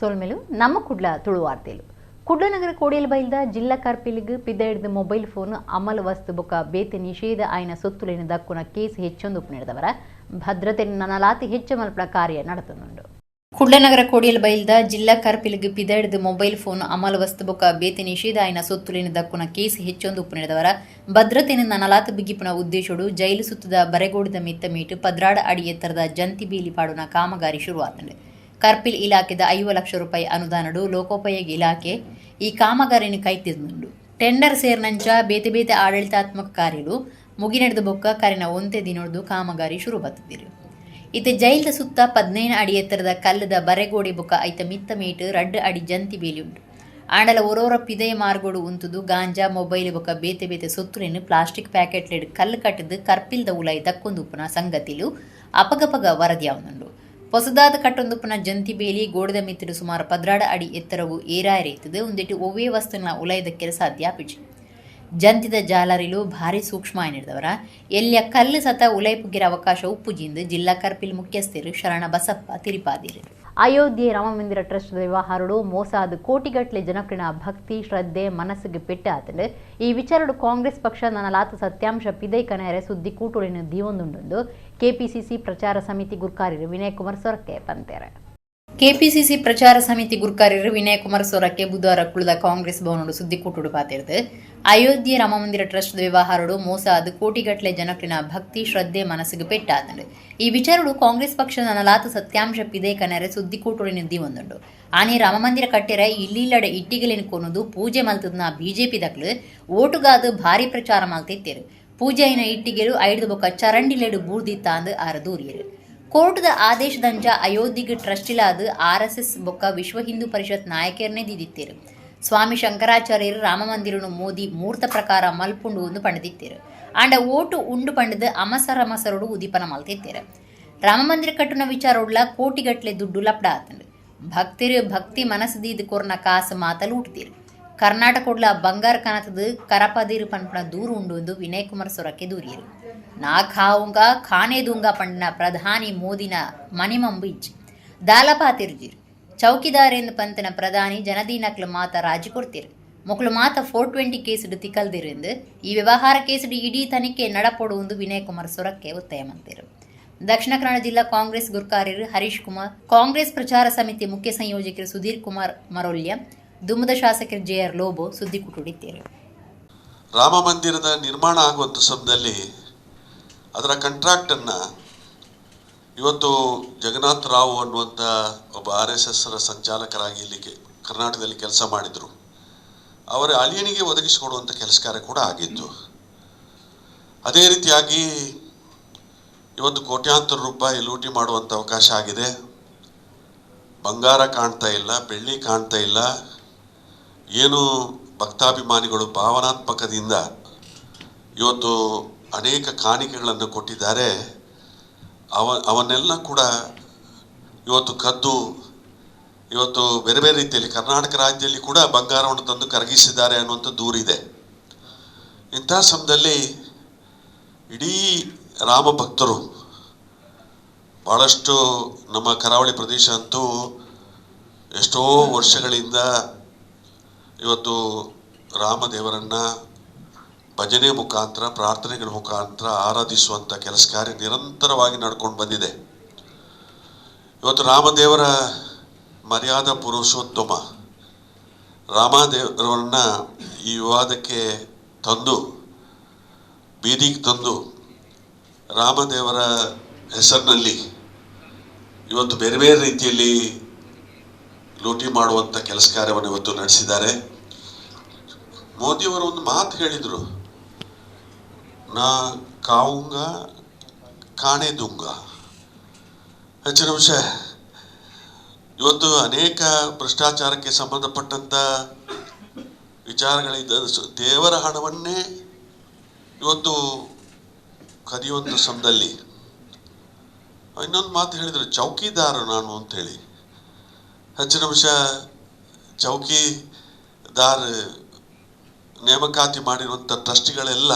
ಸೋಲ್ಮೆಲು ನಮ್ಮ ಕುಡ್ಲ ತುಳು ವಾರ್ತೆಲು ಕುಡ್ಲನಗರ ಕೋಡಿಯಲ್ ಬೈಲ್ದ ಜಿಲ್ಲಾ ಕಾರ್ಪಿಲಿಗ್ ಪಿದ್ದ ಹಿಡಿದ ಮೊಬೈಲ್ ಫೋನ್ ಅಮಲ್ ವಸ್ತು ಬೊಕ ಬೇತೆ ನಿಷೇಧ ಆಯ್ನ ಸೊತ್ತುಲಿನ ದಕ್ಕುನ ಕೇಸ್ ಹೆಚ್ಚೊಂದು ಉಪನಿಡಿದವರ ಭದ್ರತೆ ನನಲಾತಿ ಹೆಚ್ಚು ಮಲ್ಪನ ಕಾರ್ಯ ನಡೆತನುಂಡು ಕುಡ್ಲನಗರ ಕೋಡಿಯಲ್ ಬೈಲ್ದ ಜಿಲ್ಲಾ ಕಾರ್ಪಿಲಿಗ್ ಪಿದ್ದ ಹಿಡಿದ ಮೊಬೈಲ್ ಫೋನ್ ಅಮಲ್ ವಸ್ತು ಬೊಕ ಬೇತೆ ನಿಷೇಧ ಆಯ್ನ ಸೊತ್ತುಲಿನ ದಕ್ಕುನ ಕೇಸ್ ಹೆಚ್ಚೊಂದು ಉಪನಿಡಿದವರ ಭದ್ರತೆಯನ್ನು ನನಲಾತ ಬಿಗಿಪುನ ಉದ್ದೇಶಡು ಜೈಲು ಸುತ್ತದ ಬರೆಗೋಡಿದ ಮಿತ್ತ ಮೀಟು ಪದ್ರಾಡ ಅಡಿ ಎತ್ತರದ ಜಂತಿ ಬೀಲಿ ಪಾಡುನ ಕಾಮಗಾರಿ ಶುರುವಾತಂಡೆ ಕಾರ್ಪಿಲ್ ಇಲಾಖೆದ 5 ಲಕ್ಷ ರೂಪಾಯಿ ಅನುದಾನಡು ಲೋಕೋಪಯೋಗಿ ಇಲಾಖೆ ಈ ಕಾಮಗಾರಿನ ಕೈತಿದ್ದುಂಡು ಟೆಂಡರ್ ಸೇರ್ನಂಚ ಬೇತೆ ಬೇತೆ ಆಡಳಿತಾತ್ಮಕ ಕಾರ್ಯಲು ಮುಗಿನೆಡೆದ ಬೊಕ್ಕ ಕರಿನ ಒಂತೆ ದಿನೊಡ್ದು ಕಾಮಗಾರಿ ಶುರು ಬತ್ತಿದ್ದಿರು ಇತ್ತೆ ಜೈಲ್ದ ಸುತ್ತ 15 ಅಡಿ ಎತ್ತರದ ಕಲ್ಲದ ಬರೆಗೋಡೆ ಬೊಕ್ಕ ಐತ ಮಿತ್ತ ಮೀಟು 2 ಅಡಿ ಜಂತಿ ಬೇಲಿ ಉಂಟು ಆಂಡಲ ಒರೋರ ಪಿದಯ ಮಾರ್ಗೋಡು ಉಂತುದು ಗಾಂಜಾ ಮೊಬೈಲ್ ಬೊಕ್ಕ ಬೇತೆ ಬೇತೆ ಸೊತ್ತುರೆನ್ನು ಪ್ಲಾಸ್ಟಿಕ್ ಪ್ಯಾಕೆಟ್ಲೆಡ್ ಕಲ್ಲು ಕಟ್ಟದು ಕರ್ಪಿಲ್ದ ಉಲೈ ದಕ್ಕೊಂದುಪ್ಪುನ ಸಂಗತಿಲು ಅಪಗಪಗ ವರದಿಯಾವನುಂಡು ಹೊಸದಾದ ಕಟ್ಟೊಂದುಪ್ಪನ ಜಂತಿ ಬೇಲಿ ಗೋಡದ ಮಿತ್ತಿಡು ಸುಮಾರು 16 ಅಡಿ ಎತ್ತರವು ಏರಾಯಿರೆಯ್ತದೆ ಒಂದಿಟ್ಟು ಒವ್ವೇ ವಸ್ತುನ ಉಲಯದಕ್ಕೆ ಸಾಧ್ಯ ಪಿಜಿ ಜಂತಿದ ಜಾಲರಿಲು ಭಾರಿ ಸೂಕ್ಷ್ಮ ಏನಿಡಿದವರ ಎಲ್ಲಿಯ ಕಲ್ಲು ಸತ ಉಲೈಪುಗಿರ ಅವಕಾಶ ಉಪ್ಪುಜಿಂದು ಜಿಲ್ಲಾ ಕಾರ್ಪಿಲ್ ಮುಖ್ಯಸ್ಥರು ಶರಣ ಬಸಪ್ಪ ತಿರಿಪಾದಿರು ಅಯೋಧ್ಯೆ ರಾಮಮಂದಿರ ಟ್ರಸ್ಟ್ ವ್ಯವಹಾರಡು ಮೋಸಾದ ಕೋಟಿಗಟ್ಟಲೆ ಜನಕ್ರಿನ ಭಕ್ತಿ ಶ್ರದ್ಧೆ ಮನಸ್ಸಿಗೆ ಪೆಟ್ಟ ಆತಂಡು ಈ ವಿಚಾರಡು ಕಾಂಗ್ರೆಸ್ ಪಕ್ಷ ನನಲಾತ ಸತ್ಯಾಂಶ ಪಿದೈ ಕನೆಯರೆ ಸುದ್ದಿ ಕೂಟುಳಿನ ದೀವೊಂದುಂಡು ಕೆಪಿಸಿಸಿ ಪ್ರಚಾರ ಸಮಿತಿ ಗುರ್ಕಾರಿರು ವಿನಯ್ ಕುಮಾರ್ ಸೊರಕೆ ಪಂತೆರೆ ಕೆಪಿಸಿಸಿ ಪ್ರಚಾರ ಸಮಿತಿ ಗುರ್ಕಾರಿರು ವಿನಯ್ ಕುಮಾರ್ ಸೊರಕೆ ಬುಧವಾರ ಕುಳಿದ ಕಾಂಗ್ರೆಸ್ ಭವನಡು ಸುದ್ದಿ ಕೂಟುಡು ಪಾತಿರ್ದು ಅಯೋಧ್ಯೆ ರಾಮಮಂದಿರ ಟ್ರಸ್ಟ್ ವ್ಯವಹಾರಡು ಮೋಸಾದ ಕೋಟಿಗಟ್ಟಲೆ ಜನಕ್ರಿನ ಭಕ್ತಿ ಶ್ರದ್ಧೆ ಮನಸ್ಸಿಗೆ ಪೆಟ್ಟಾತಂಡು ಈ ವಿಚಾರಡು ಕಾಂಗ್ರೆಸ್ ಪಕ್ಷ ನನಲಾತ ಸತ್ಯಾಂಶ ಪಿದೆ ಕನೆರೆ ಸುದ್ದಿ ಕೂಟುಳಿನ ದೀವೊಂದುಂಡು ಆನೆ ರಾಮಮಂದಿರ ಕಟ್ಟೆರ ಇಲ್ಲಿಲ್ಲಡೆ ಇಟ್ಟಿಗೆಲಿನ ಕೊನುದು ಪೂಜೆ ಮಲ್ತದ್ನ ಬಿಜೆಪಿ ದಕ್ಲು ಓಟುಗಾದು ಭಾರಿ ಪ್ರಚಾರ ಮಲ್ತಿತ್ತೇರು ಪೂಜೆಯಿನ ಇಟ್ಟಿಗೆಲು ಐದು ಬೊಕ್ಕ ಚರಂಡಿಲೆಡು ಬೂರ್ದಿತ್ತ ಅಂದು ಆರ ದೂರಿಯರು ಕೋರ್ಟ್ದ ಆದೇಶದಂಚ ಅಯೋಧ್ಯೆಗೆ ಟ್ರಸ್ಟಿಲಾದ RSS ಬೊಕ್ಕ ವಿಶ್ವ ಹಿಂದೂ ಪರಿಷತ್ ನಾಯಕರನ್ನೇ ದಿದ್ದಿತ್ತೇರು ಸ್ವಾಮಿ ಶಂಕರಾಚಾರ್ಯರು ರಾಮಮಂದಿರನು ಮೋದಿ ಮೂರ್ತ ಪ್ರಕಾರ ಮಲ್ಪುಂಡು ಒಂದು ಪಂಡದಿತ್ತೇರು ಆಂಡ ಓಟು ಉಂಡು ಪಂಡದ ಅಮಸರಮಸರಡು ಉದಿಪನ ಮಲ್ತಿತ್ತೇರು ರಾಮಮಂದಿರ ಕಟ್ಟುನ ವಿಚಾರೋಡ್ಲ ಕೋಟಿಗಟ್ಲೆ ದುಡ್ಡು ಲಪ್ಡ ಆತಂಡು ಭಕ್ತಿರು ಭಕ್ತಿ ಮನಸ್ಸದಿದ್ದು ಕೊರ್ನ ಕಾಸು ಮಾತಲು ಉಟ್ತೀರು ಕರ್ನಾಟಕಡ್ಲ ಬಂಗಾರ ಕನತದ ಕರಪದಿರು ಪಂಪನ ದೂರು ಉಂಡು ಎಂದು ವಿನಯ್ ಕುಮಾರ್ ಸೊರಕೆ ದೂರಿಯರು ನಾ ಖಾವುಂಗ ಖಾನೇದುಂಗ ಪಂಡನ ಪ್ರಧಾನಿ ಮೋದಿನ ಮಣಿಮಂಬು ಇಜ್ಜಿ ದಾಲಪಾತಿರ್ಜಿರು ಚೌಕಿದಾರೆಂದು ಪಂತನ ಪ್ರಧಾನಿ ಜನದೀನಕ್ಲು ಮಾತ ರಾಜಿ ಕೊಡ್ತಿರು ಮೊಕ್ಲು ಮಾತ 420 ಕೇಸುಡು ತಿಕ್ಕಲ್ದಿರೆಂದು ಈ ವ್ಯವಹಾರ ಕೇಸುಡು ಇಡೀ ತನಿಖೆ ನಡಪೊಡುವುದು ವಿನಯ್ ಕುಮಾರ್ ಸೊರಕೆ ಒತ್ತಾಯ ಮಂತಿರು ದಕ್ಷಿಣ ಕನ್ನಡ ಜಿಲ್ಲಾ ಕಾಂಗ್ರೆಸ್ ಗುರ್ಕಾರ್ಯರು ಹರೀಶ್ ಕುಮಾರ್ ಕಾಂಗ್ರೆಸ್ ಪ್ರಚಾರ ಸಮಿತಿ ಮುಖ್ಯ ಸಂಯೋಜಕರು ಸುಧೀರ್ ಕುಮಾರ್ ಮರೊಲ್ಯ ದುಮ್ಮದ ಶಾಸಕರು JR ಲೋಬೋ ಸುದ್ದಿ ಕುಟುಡಿದ್ದೇರು ರಾಮ ಮಂದಿರದ ನಿರ್ಮಾಣ ಆಗುವಂಥ ಸಮಯದಲ್ಲಿ ಅದರ ಕಾಂಟ್ರಾಕ್ಟನ್ನು ಇವತ್ತು ಜಗನ್ನಾಥ ರಾವ್ ಅನ್ನುವಂಥ ಒಬ್ಬ RSS ಸಂಚಾಲಕರಾಗಿ ಇಲ್ಲಿಗೆ ಕರ್ನಾಟಕದಲ್ಲಿ ಕೆಲಸ ಮಾಡಿದರು ಅವರ ಅಳಿಯನಿಗೆ ಒದಗಿಸಿಕೊಡುವಂಥ ಕೆಲಸ ಕಾರ್ಯ ಕೂಡ ಆಗಿತ್ತು ಅದೇ ರೀತಿಯಾಗಿ ಇವತ್ತು ಕೋಟ್ಯಾಂತರ ರೂಪಾಯಿ ಲೂಟಿ ಮಾಡುವಂಥ ಅವಕಾಶ ಆಗಿದೆ ಬಂಗಾರ ಕಾಣ್ತಾ ಇಲ್ಲ ಬೆಳ್ಳಿ ಕಾಣ್ತಾ ಇಲ್ಲ ಏನು ಭಕ್ತಾಭಿಮಾನಿಗಳು ಭಾವನಾತ್ಮಕದಿಂದ ಇವತ್ತು ಅನೇಕ ಕಾಣಿಕೆಗಳನ್ನು ಕೊಟ್ಟಿದ್ದಾರೆ ಅವನ್ನೆಲ್ಲ ಕೂಡ ಇವತ್ತು ಕದ್ದು ಇವತ್ತು ಬೇರೆ ಬೇರೆ ರೀತಿಯಲ್ಲಿ ಕರ್ನಾಟಕ ರಾಜ್ಯದಲ್ಲಿ ಕೂಡ ಬಂಗಾರವನ್ನು ತಂದು ಕರಗಿಸಿದ್ದಾರೆ ಅನ್ನುವಂಥ ದೂರಿದೆ ಇಂಥ ಸಮಯದಲ್ಲಿ ಇಡೀ ರಾಮ ಭಕ್ತರು ಭಾಳಷ್ಟು ನಮ್ಮ ಕರಾವಳಿ ಪ್ರದೇಶ ಅಂತೂ ಎಷ್ಟೋ ವರ್ಷಗಳಿಂದ ಇವತ್ತು ರಾಮದೇವರನ್ನು ಭಜನೆ ಮುಖಾಂತರ ಪ್ರಾರ್ಥನೆಗಳ ಮುಖಾಂತರ ಆರಾಧಿಸುವಂಥ ಕೆಲಸ ಕಾರ್ಯ ನಿರಂತರವಾಗಿ ನಡ್ಕೊಂಡು ಬಂದಿದೆ ಇವತ್ತು ರಾಮದೇವರ ಮರ್ಯಾದಾ ಪುರುಷೋತ್ತಮ ರಾಮದೇವರನ್ನ ಈ ವಿವಾದಕ್ಕೆ ತಂದು ಬೀದಿಗೆ ತಂದು ರಾಮದೇವರ ಹೆಸರಿನಲ್ಲಿ ಇವತ್ತು ಬೇರೆ ಬೇರೆ ರೀತಿಯಲ್ಲಿ ಲೂಟಿ ಮಾಡುವಂಥ ಕೆಲಸ ಕಾರ್ಯವನ್ನು ಇವತ್ತು ನಡೆಸಿದ್ದಾರೆ ಮೋದಿಯವರು ಒಂದು ಮಾತು ಹೇಳಿದರು ನಾ ಕಾವುಂಗ ಕಾಣೆದುಂಗ ಹೆಚ್ಚಿನ ವಿಷಯ ಇವತ್ತು ಅನೇಕ ಭ್ರಷ್ಟಾಚಾರಕ್ಕೆ ಸಂಬಂಧಪಟ್ಟಂಥ ವಿಚಾರಗಳಿದ್ದ ದೇವರ ಹಣವನ್ನೇ ಇವತ್ತು ಕದಿಯುವಂಥ ಸಮಯದಲ್ಲಿ ಇನ್ನೊಂದು ಮಾತು ಹೇಳಿದರು ಚೌಕಿದಾರ ನಾನು ಅಂಥೇಳಿ ಹೆಚ್ಚಿನ ವಿಷಯ ಚೌಕಿದಾರ ನೇಮಕಾತಿ ಮಾಡಿರುವಂಥ ಟ್ರಸ್ಟಿಗಳೆಲ್ಲ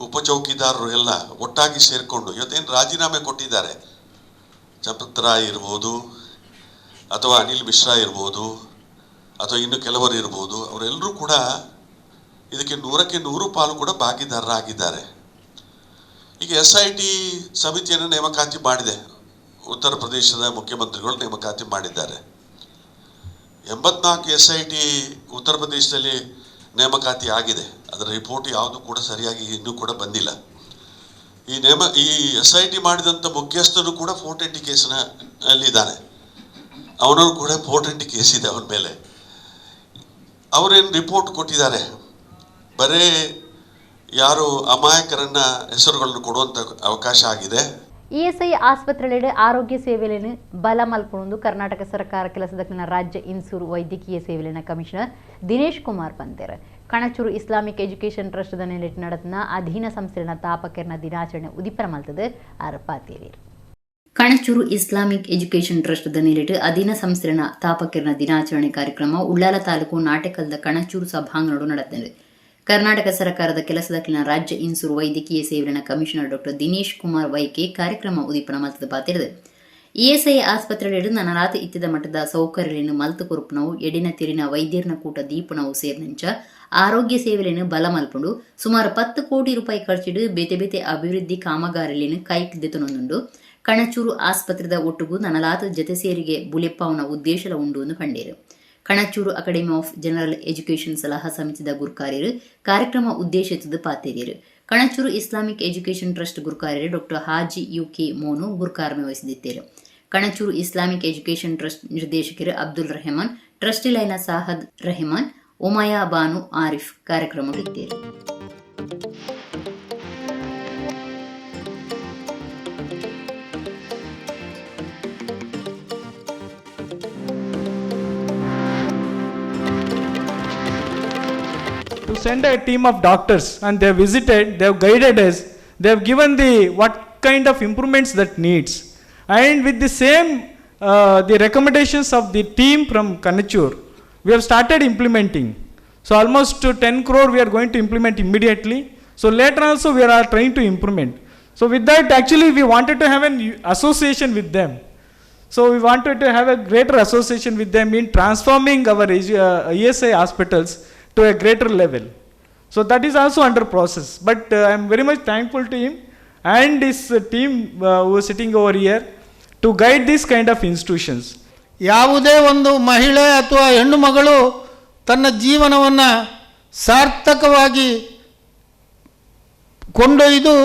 ಉಪಚೌಕಿದಾರರು ಎಲ್ಲ ಒಟ್ಟಾಗಿ ಸೇರಿಕೊಂಡು ಇವತ್ತೇನು ರಾಜೀನಾಮೆ ಕೊಟ್ಟಿದ್ದಾರೆ ಚಪತ್ರ ಇರ್ಬೋದು ಅಥವಾ ಅನಿಲ್ ಮಿಶ್ರಾ ಇರ್ಬೋದು ಅಥವಾ ಇನ್ನು ಕೆಲವರು ಇರ್ಬೋದು, ಅವರೆಲ್ಲರೂ ಕೂಡ ಇದಕ್ಕೆ 100% ಪಾಲು ಕೂಡ ಭಾಗಿದಾರರಾಗಿದ್ದಾರೆ. ಈಗ SIT ಸಮಿತಿಯನ್ನು ನೇಮಕಾತಿ ಮಾಡಿದೆ, ಉತ್ತರ ಪ್ರದೇಶದ ಮುಖ್ಯಮಂತ್ರಿಗಳು ನೇಮಕಾತಿ ಮಾಡಿದ್ದಾರೆ. 84 SIT ಉತ್ತರ ಪ್ರದೇಶದಲ್ಲಿ ನೇಮಕಾತಿ ಆಗಿದೆ. ಅದರ ರಿಪೋರ್ಟ್ ಯಾವುದು ಕೂಡ ಸರಿಯಾಗಿ ಇನ್ನೂ ಕೂಡ ಬಂದಿಲ್ಲ. ಈ SIT ಮಾಡಿದಂಥ ಮುಖ್ಯಸ್ಥರು ಕೂಡ 420 ಕೇಸಿನಲ್ಲಿದ್ದಾನೆ. ಅವನನ್ನು ಕೂಡ 420 ಕೇಸ್ ಇದೆ ಅವನ ಮೇಲೆ. ಅವರೇನು ರಿಪೋರ್ಟ್ ಕೊಟ್ಟಿದ್ದಾರೆ, ಬರೀ ಯಾರು ಅಮಾಯಕರನ್ನ ಹೆಸರುಗಳನ್ನು ಕೊಡುವಂಥ ಅವಕಾಶ ಆಗಿದೆ. ESI ಆಸ್ಪತ್ರೆಯಲ್ಲಿ ಆರೋಗ್ಯ ಸೇವೆಯನ್ನು ಬಲ ಮಲ್ಪುಂದು ಕರ್ನಾಟಕ ಸರ್ಕಾರ ಕೆಲಸದಕ್ಕಿನ ರಾಜ್ಯ ಇನ್ಸೂರು ವೈದ್ಯಕೀಯ ಸೇವೆಲಿನ ಕಮಿಷನರ್ ದಿನೇಶ್ ಕುಮಾರ್ ಪಂತೇರ್ ಕಣಚೂರು ಇಸ್ಲಾಮಿಕ್ ಎಜುಕೇಷನ್ ಟ್ರಸ್ಟ್ ನೆಲೆಟ್ಟು ನಡೆದ ಅಧೀನ ಸಂಸ್ಥೆನ ತಾಪಕರ್ನ ದಿನಾಚರಣೆ ಉದಿಪರ ಮಲ್ತದ ಆರಪಾತೇರಿರು. ಕಣಚೂರು ಇಸ್ಲಾಮಿಕ್ ಎಜುಕೇಷನ್ ಟ್ರಸ್ಟ್ ನೆಲೆಟ್ಟು ಅಧೀನ ಸಂಸ್ಥೆನ ತಾಪಕರ್ನ ದಿನಾಚರಣೆ ಕಾರ್ಯಕ್ರಮ ಉಳ್ಳಾಲ ತಾಲೂಕು ನಾಟಕಲ್ದ ಕಣಚೂರು ಸಭಾಂಗಣಡು ನಡೆದಿದೆ. ಕರ್ನಾಟಕ ಸರ್ಕಾರದ ಕೆಲಸದಕ್ಕಿನ ರಾಜ್ಯ ಇನ್ಸೂರು ವೈದ್ಯಕೀಯ ಸೇವೆನ commissioner doctor Dinesh Kumar Y K ಕಾರ್ಯಕ್ರಮ ಉದೀಪನ ಮಲ್ತದ ಪಾತಿರದು. ESI ಆಸ್ಪತ್ರೆಯಲ್ಲಿ ನನರಾತ ಇತ್ತಿದ ಮಟ್ಟದ ಸೌಕರ್ಯಗಳನ್ನು ಮಲ್ತು ಕೊರುಪುನವು ಎಡಿನ ತಿರಿನ ವೈದ್ಯರ್ನ ಕೂಟ ದೀಪನವು ಸೇರಿದಂಚ ಆರೋಗ್ಯ ಸೇವೆಯನ್ನು ಬಲ ಮಲ್ಪುಂಡು ಸುಮಾರು 10 ಕೋಟಿ ರೂಪಾಯಿ ಖರ್ಚಿಡು ಬೇತೆ ಬೇತೆ ಅಭಿವೃದ್ಧಿ ಕಾಮಗಾರಿಯನ್ನು ಕೈಗೆತ್ತಿನೊಂದುಂಡು ಕಣಚೂರು ಆಸ್ಪತ್ರೆದ ಒಟ್ಟುಗೂ ನನಲಾತ ಜತೆ ಸೇರಿಗೆ ಬುಲೆಪ್ಪಾವನ ಉದ್ದೇಶದ ಉಂಡು ಎಂದು ಕಂಡೇರು. Kanachur academy of general education ಸಲಹಾ ಸಮಿತಿದ ಗುರುಕಾರ್ಯರು ಕಾರ್ಯಕ್ರಮ ಉದ್ದೇಶಿಸಿದ ಪಾತೇರಿಯರು. ಕಣಚೂರು ಇಸ್ಲಾಮಿಕ್ ಎಜುಕೇಷನ್ ಟ್ರಸ್ಟ್ ಗುರುಕಾರ್ಯರು ಡಾಕ್ಟರ್ ಹಾಜಿ UK ಮೋನು ಗುರುಕಾರ್ಮೆ ವಹಿಸಿದ್ದರು. ಕಣಚೂರು ಇಸ್ಲಾಮಿಕ್ ಎಜುಕೇಷನ್ ಟ್ರಸ್ಟ್ ನಿರ್ದೇಶಕರು ಅಬ್ದುಲ್ ರೆಹಮಾನ್, ಟ್ರಸ್ಟಿ ಲೈನ ಸಾಹದ್ ರೆಹಮಾನ್, ಉಮಯಾ ಬಾನು ಆರಿಫ್ ಕಾರ್ಯಕ್ರಮವಿದ್ದರು. To send a team of doctors and they have visited, they have guided us, they have given the what kind of improvements that needs, and with the same the recommendations of the team from Kanachur, we have started implementing. So almost 10 crore we are going to implement immediately. So later also we are trying to implement. So with that actually we wanted to have an association with them. So we wanted to have a greater association with them in transforming our ESI hospitals to a greater level. So that is also under process. But I am very much thankful to him and his team who is sitting over here to guide these kind of institutions. ಯಾವುದೇ ಒಂದು ಮಹಿಳೆ ಅಥವಾ ಹೆಣ್ಣು ಮಗಳು ತನ್ನ ಜೀವನವನ್ನು ಸಾರ್ಥಕವಾಗಿ ಕೊಂಡೊಯ್ದು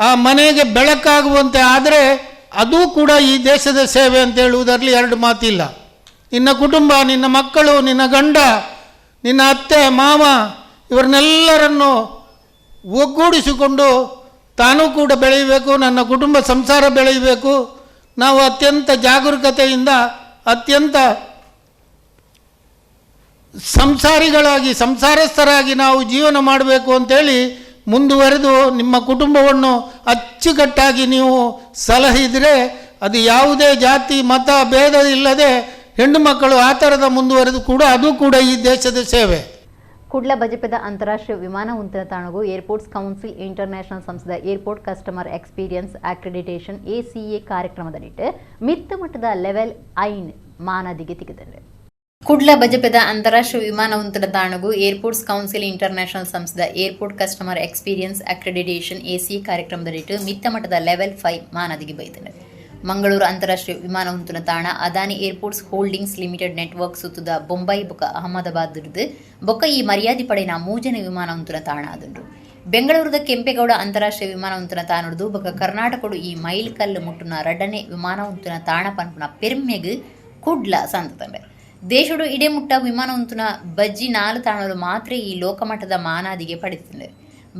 ಆ ಮನೆಗೆ ಬೆಳಕಾಗುವಂತೆ ಆದರೆ ಅದು ಕೂಡ ಈ ದೇಶದ ಸೇವೆ ಅಂತ ಹೇಳುವುದರಲ್ಲಿ ಎರಡು ಮಾತಿಲ್ಲ. ನಿನ್ನ ಕುಟುಂಬ, ನಿನ್ನ ಮಕ್ಕಳು, ನಿನ್ನ ಗಂಡ, ನಿನ್ನ ಅತ್ತೆ ಮಾವ ಇವರನ್ನೆಲ್ಲರನ್ನು ಒಗ್ಗೂಡಿಸಿಕೊಂಡು ತಾನೂ ಕೂಡ ಬೆಳೆಯಬೇಕು, ನನ್ನ ಕುಟುಂಬ ಸಂಸಾರ ಬೆಳೆಯಬೇಕು, ನಾವು ಅತ್ಯಂತ ಜಾಗರೂಕತೆಯಿಂದ ಅತ್ಯಂತ ಸಂಸಾರಸ್ಥರಾಗಿ ನಾವು ಜೀವನ ಮಾಡಬೇಕು ಅಂತೇಳಿ ಮುಂದುವರೆದು ನಿಮ್ಮ ಕುಟುಂಬವನ್ನು ಅಚ್ಚುಕಟ್ಟಾಗಿ ನೀವು ಸಲಹಿದರೆ ಅದು ಯಾವುದೇ ಜಾತಿ ಮತ ಭೇದ ಇಲ್ಲದೆ ಹೆಣ್ಣು ಮಕ್ಕಳು ಆ ಥರದ ಮುಂದುವರೆದು ಕೂಡ ಅದು ಕೂಡ ಈ ದೇಶದ ಸೇವೆ. ಕುಡ್ಲ ಬಜಪೆದ ಅಂತಾರಾಷ್ಟ್ರೀಯ ವಿಮಾನ ಉಂತನ ತಾಣಗೂ ಏರ್ಪೋರ್ಟ್ಸ್ ಕೌನ್ಸಿಲ್ ಇಂಟರ್ನ್ಯಾಷನಲ್ ಸಂಸ್ಥೆದ airport customer experience accreditation ACA ಕಾರ್ಯಕ್ರಮದಲ್ಲಿಟ್ಟು ಮಿತ್ತ ಮಟ್ಟದ ಲೆವೆಲ್ 5 ಮಾನದಿಗೆ ತೆಗೆದಿದೆ. ಕುಡ್ಲ ಬಜಪೆದ ಅಂತಾರಾಷ್ಟ್ರೀಯ ವಿಮಾನ ಉಂತನ ತಾಣಗೂ ಏರ್ಪೋರ್ಟ್ಸ್ ಕೌನ್ಸಿಲ್ ಇಂಟರ್ನ್ಯಾಷನಲ್ ಸಂಸ್ಥೆದ airport customer experience accreditation ACA ಕಾರ್ಯಕ್ರಮದಲ್ಲಿಟ್ಟು ಮಿತ್ತ ಮಟ್ಟದ ಲೆವೆಲ್ 5 ಮಾನದಿಗೆ ಬೈದಿದೆ. ಮಂಗಳೂರು ಅಂತಾರಾಷ್ಟ್ರೀಯ ವಿಮಾನ ಉಂತನ ತಾಣ Adani airports holdings limited network ಸುತ್ತದ ಬೊಂಬೈ ಬೊಕ್ಕ ಅಹಮದಾಬಾದ್ ಇರುದು ಬೊಕ್ಕ ಈ ಮರ್ಯಾದೆ ಪಡೆನ ಮೂಜನ ವಿಮಾನ ಉಂತನ ತಾಣ ಅದುಂಡು. ಬೆಂಗಳೂರದ ಕೆಂಪೇಗೌಡ ಅಂತಾರಾಷ್ಟ್ರೀಯ ವಿಮಾನ ಉಂತನ ತಾಣದು ಬೊಕ್ಕ ಕರ್ನಾಟಕಡು ಈ ಮೈಲ್ ಕಲ್ಲು ಮುಟ್ಟುನ ರಡ್ಡನೆ ವಿಮಾನ ಉಂತನ ತಾಣ ಪನ್ಪುನ ಪೆರ್ಮೆಗ್ ಕುಡ್ಲ ಸಂತಂಡೆ. ದೇಶಡು ಇಡೆಮುಟ್ಟ ವಿಮಾನ ಉಂತುನ ಬಜ್ಜಿ 4 ತಾಣಗಳು ಮಾತ್ರ ಈ ಲೋಕಮಟ್ಟದ ಮಾನಾದಿಗೆ ಪಡೆದಿದೆ.